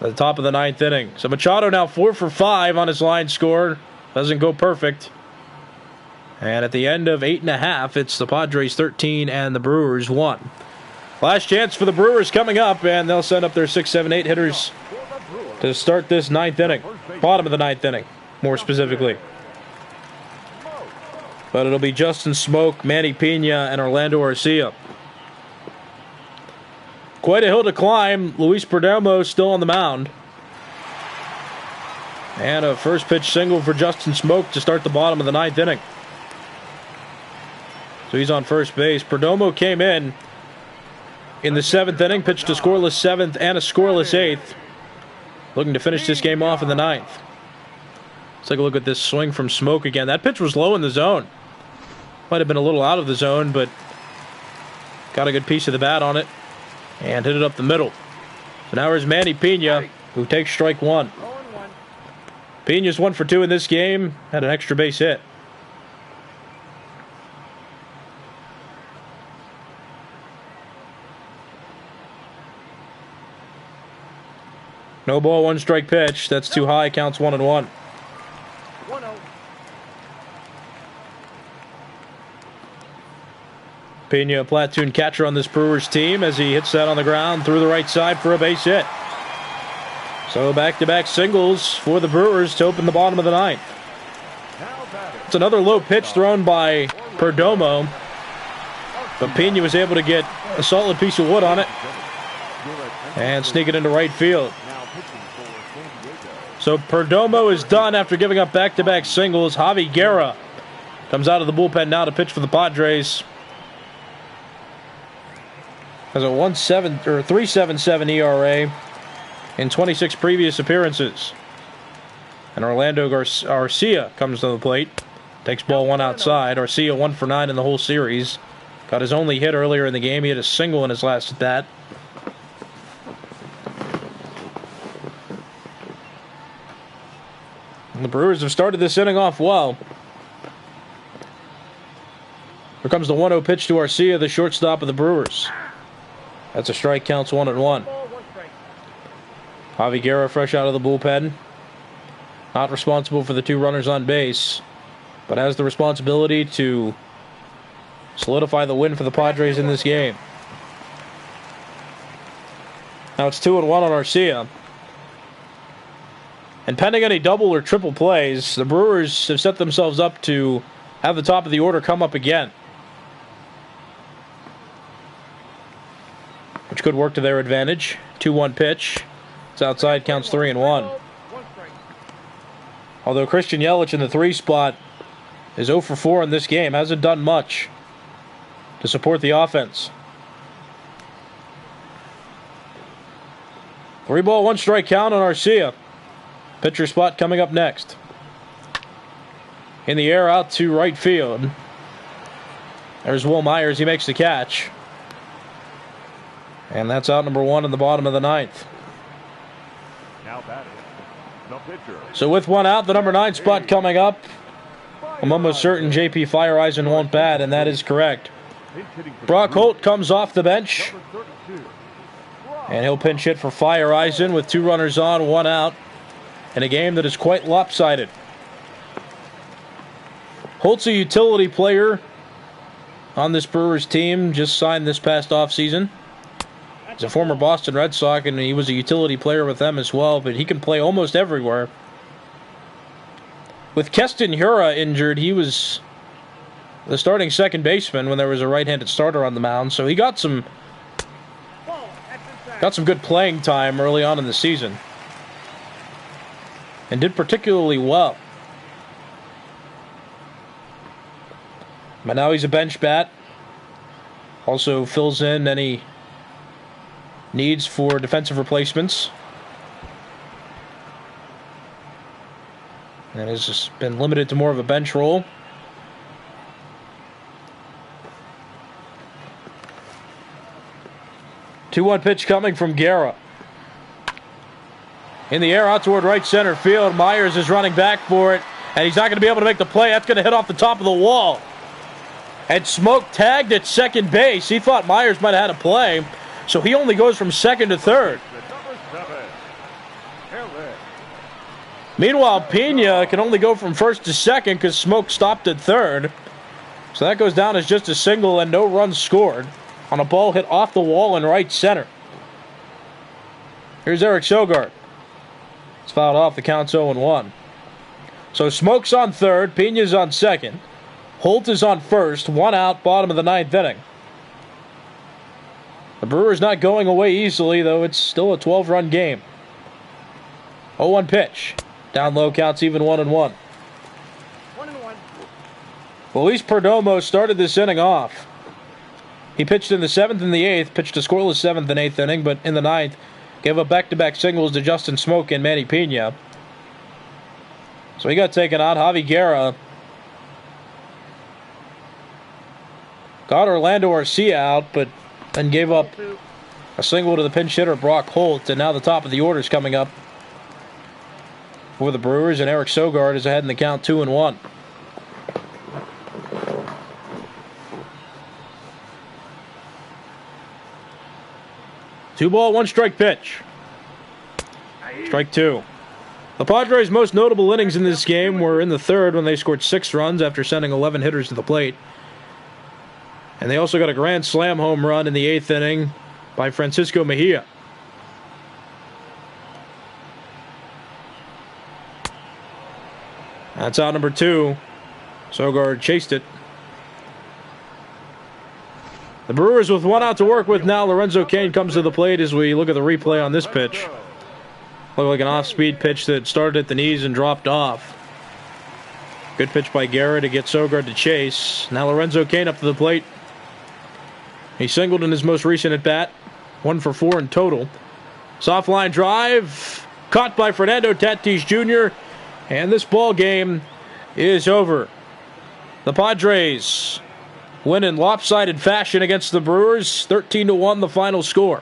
at the top of the 9th inning. So Machado now 4 for 5 on his line score. Doesn't go perfect. And at the end of 8.5, it's the Padres 13 and the Brewers 1. Last chance for the Brewers coming up, and they'll send up their 6, 7, 8 hitters to start this 9th inning. Bottom of the 9th inning, more specifically. But it'll be Justin Smoke, Manny Pena, and Orlando Arcia. Quite a hill to climb. Luis Perdomo still on the mound. And a first pitch single for Justin Smoke to start the bottom of the 9th inning. So he's on first base. Perdomo came in the 7th inning, pitched a scoreless 7th and a scoreless 8th. Looking to finish this game off in the 9th. Let's take a look at this swing from Smoke again. That pitch was low in the zone. Might have been a little out of the zone, but got a good piece of the bat on it and hit it up the middle. So now here's Manny Pena, who takes strike 1. Pena's 1 for 2 in this game, had an extra base hit. No ball, 1-strike pitch. That's too high, counts 1-1. 1-0. Pena, a platoon catcher on this Brewers team, as he hits that on the ground through the right side for a base hit. So back-to-back singles for the Brewers to open the bottom of the 9th. It's another low pitch thrown by Perdomo, but Pena was able to get a solid piece of wood on it and sneak it into right field. So Perdomo is done after giving up back-to-back singles. Javi Guerra comes out of the bullpen now to pitch for the Padres. Has a 3.77 ERA in 26 previous appearances. And Orlando Arcia comes to the plate. Takes ball 1 outside. Arcia 1 for 9 in the whole series. Got his only hit earlier in the game. He had a single in his last at bat. And the Brewers have started this inning off well. Here comes the 1-0 pitch to Arcia, the shortstop of the Brewers. That's a strike, counts 1-1. Javi Guerra fresh out of the bullpen. Not responsible for the 2 runners on base, but has the responsibility to solidify the win for the Padres in this game. Now it's 2-1 on Arcia. And pending any double or triple plays, the Brewers have set themselves up to have the top of the order come up again, which could work to their advantage. 2-1 pitch. It's outside, counts 3-1. Although Christian Yelich in the 3 spot is 0 for 4 in this game, hasn't done much to support the offense. 3-ball, 1 strike count on Arcia. Pitcher spot coming up next. In the air out to right field. There's Will Myers. He makes the catch. And that's out number 1 in the bottom of the 9th. Now batting, the pitcher. So with 1 out, the number 9 spot coming up. I'm almost certain JP Fireeisen won't bat, and that is correct. Brock Holt comes off the bench. And he'll pinch hit for Fireeisen with 2 runners on, 1 out, in a game that is quite lopsided. Holt's a utility player on this Brewers team, just signed this past offseason. He's a former Boston Red Sox, and he was a utility player with them as well, but he can play almost everywhere. With Keston Hiura injured, he was the starting second baseman when there was a right-handed starter on the mound, so he got some good playing time early on in the season and did particularly well. But now he's a bench bat. Also fills in any needs for defensive replacements. And has just been limited to more of a bench role. Two-one pitch coming from Guerra. In the air out toward right center field. Myers is running back for it, and he's not going to be able to make the play. That's going to hit off the top of the wall. And Smoke tagged at second base. He thought Myers might have had a play, so he only goes from second to third. Meanwhile, Pena can only go from first to second because Smoke stopped at third. So that goes down as just a single and no runs scored on a ball hit off the wall in right center. Here's Eric Sogard. It's fouled off. The count's 0-1. So Smoke's on third. Pena's on second. Holt is on first. 1 out, bottom of the 9th inning. The Brewers not going away easily, though. It's still a 12-run game. 0-1 pitch. Down low, counts even 1-1. 1-1. Luis Perdomo started this inning off. He pitched in the 7th and the 8th, pitched a scoreless 7th and 8th inning, but in the 9th, gave up back-to-back singles to Justin Smoke and Manny Pena. So he got taken out. Javi Guerra got Orlando Arcia out, but then gave up a single to the pinch hitter Brock Holt, and now the top of the order is coming up for the Brewers, and Eric Sogard is ahead in the count 2-1. Two-ball, 1-strike pitch. Strike 2. The Padres' most notable innings in this game were in the 3rd when they scored 6 runs after sending 11 hitters to the plate. And they also got a grand slam home run in the 8th inning by Francisco Mejia. That's out number 2. Sogard chased it. The Brewers with 1 out to work with now. Lorenzo Cain comes to the plate as we look at the replay on this pitch. Looked like an off-speed pitch that started at the knees and dropped off. Good pitch by Guerra to get Sogard to chase. Now Lorenzo Cain up to the plate. He singled in his most recent at-bat. 1 for 4 in total. Soft line drive. Caught by Fernando Tatis Jr. And this ball game is over. The Padres win in lopsided fashion against the Brewers. 13-1 the final score.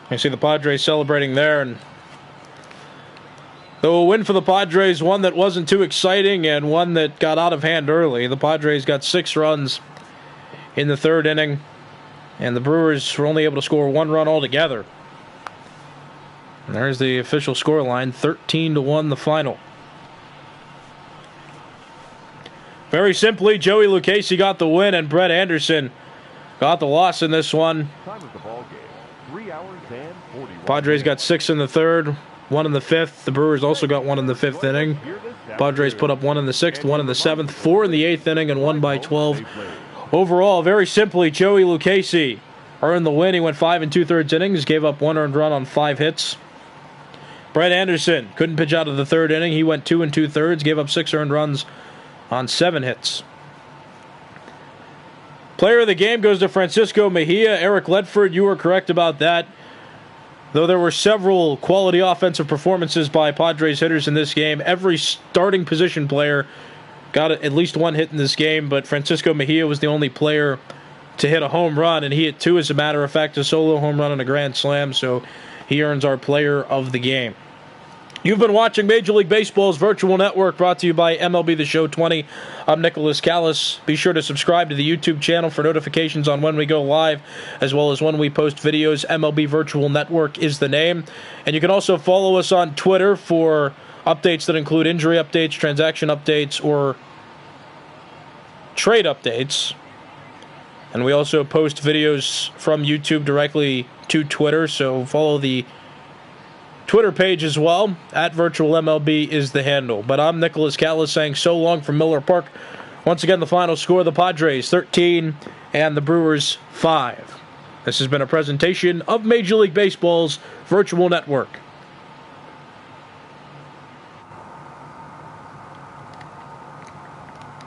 You see the Padres celebrating there, and though a win for the Padres, one that wasn't too exciting and one that got out of hand early. The Padres got 6 runs in the 3rd inning, and the Brewers were only able to score 1 run altogether. And there's the official scoreline, 13-1 the final. Very simply, Joey Lucchesi got the win, and Brett Anderson got the loss in this one. Time of the ball game, 3 hours and 41 Padres got 6 in the 3rd, 1 in the 5th. The Brewers also got 1 in the 5th inning. Padres put up 1 in the 6th, 1 in the 7th, 4 in the 8th inning, and 1 by 12. Overall, very simply, Joey Lucchesi earned the win. He went 5 2/3 innings, gave up 1 earned run on 5 hits. Brett Anderson couldn't pitch out of the 3rd inning. He went 2 2/3, gave up 6 earned runs on 7 hits. Player of the game goes to Francisco Mejia. Eric Ledford, you were correct about that. Though there were several quality offensive performances by Padres hitters in this game, every starting position player got at least 1 hit in this game, but Francisco Mejia was the only player to hit a home run, and he hit 2, as a matter of fact, a solo home run and a grand slam, so he earns our player of the game. You've been watching Major League Baseball's virtual network, brought to you by MLB The Show 20. I'm Nicholas Callis. Be sure to subscribe to the YouTube channel for notifications on when we go live, as well as when we post videos. MLB Virtual Network is the name. And you can also follow us on Twitter for updates that include injury updates, transaction updates, or trade updates. And we also post videos from YouTube directly to Twitter, so follow the Twitter page as well. At Virtual MLB is the handle. But I'm Nicholas Callis saying so long from Miller Park. Once again, the final score, the Padres 13 and the Brewers 5. This has been a presentation of Major League Baseball's Virtual Network.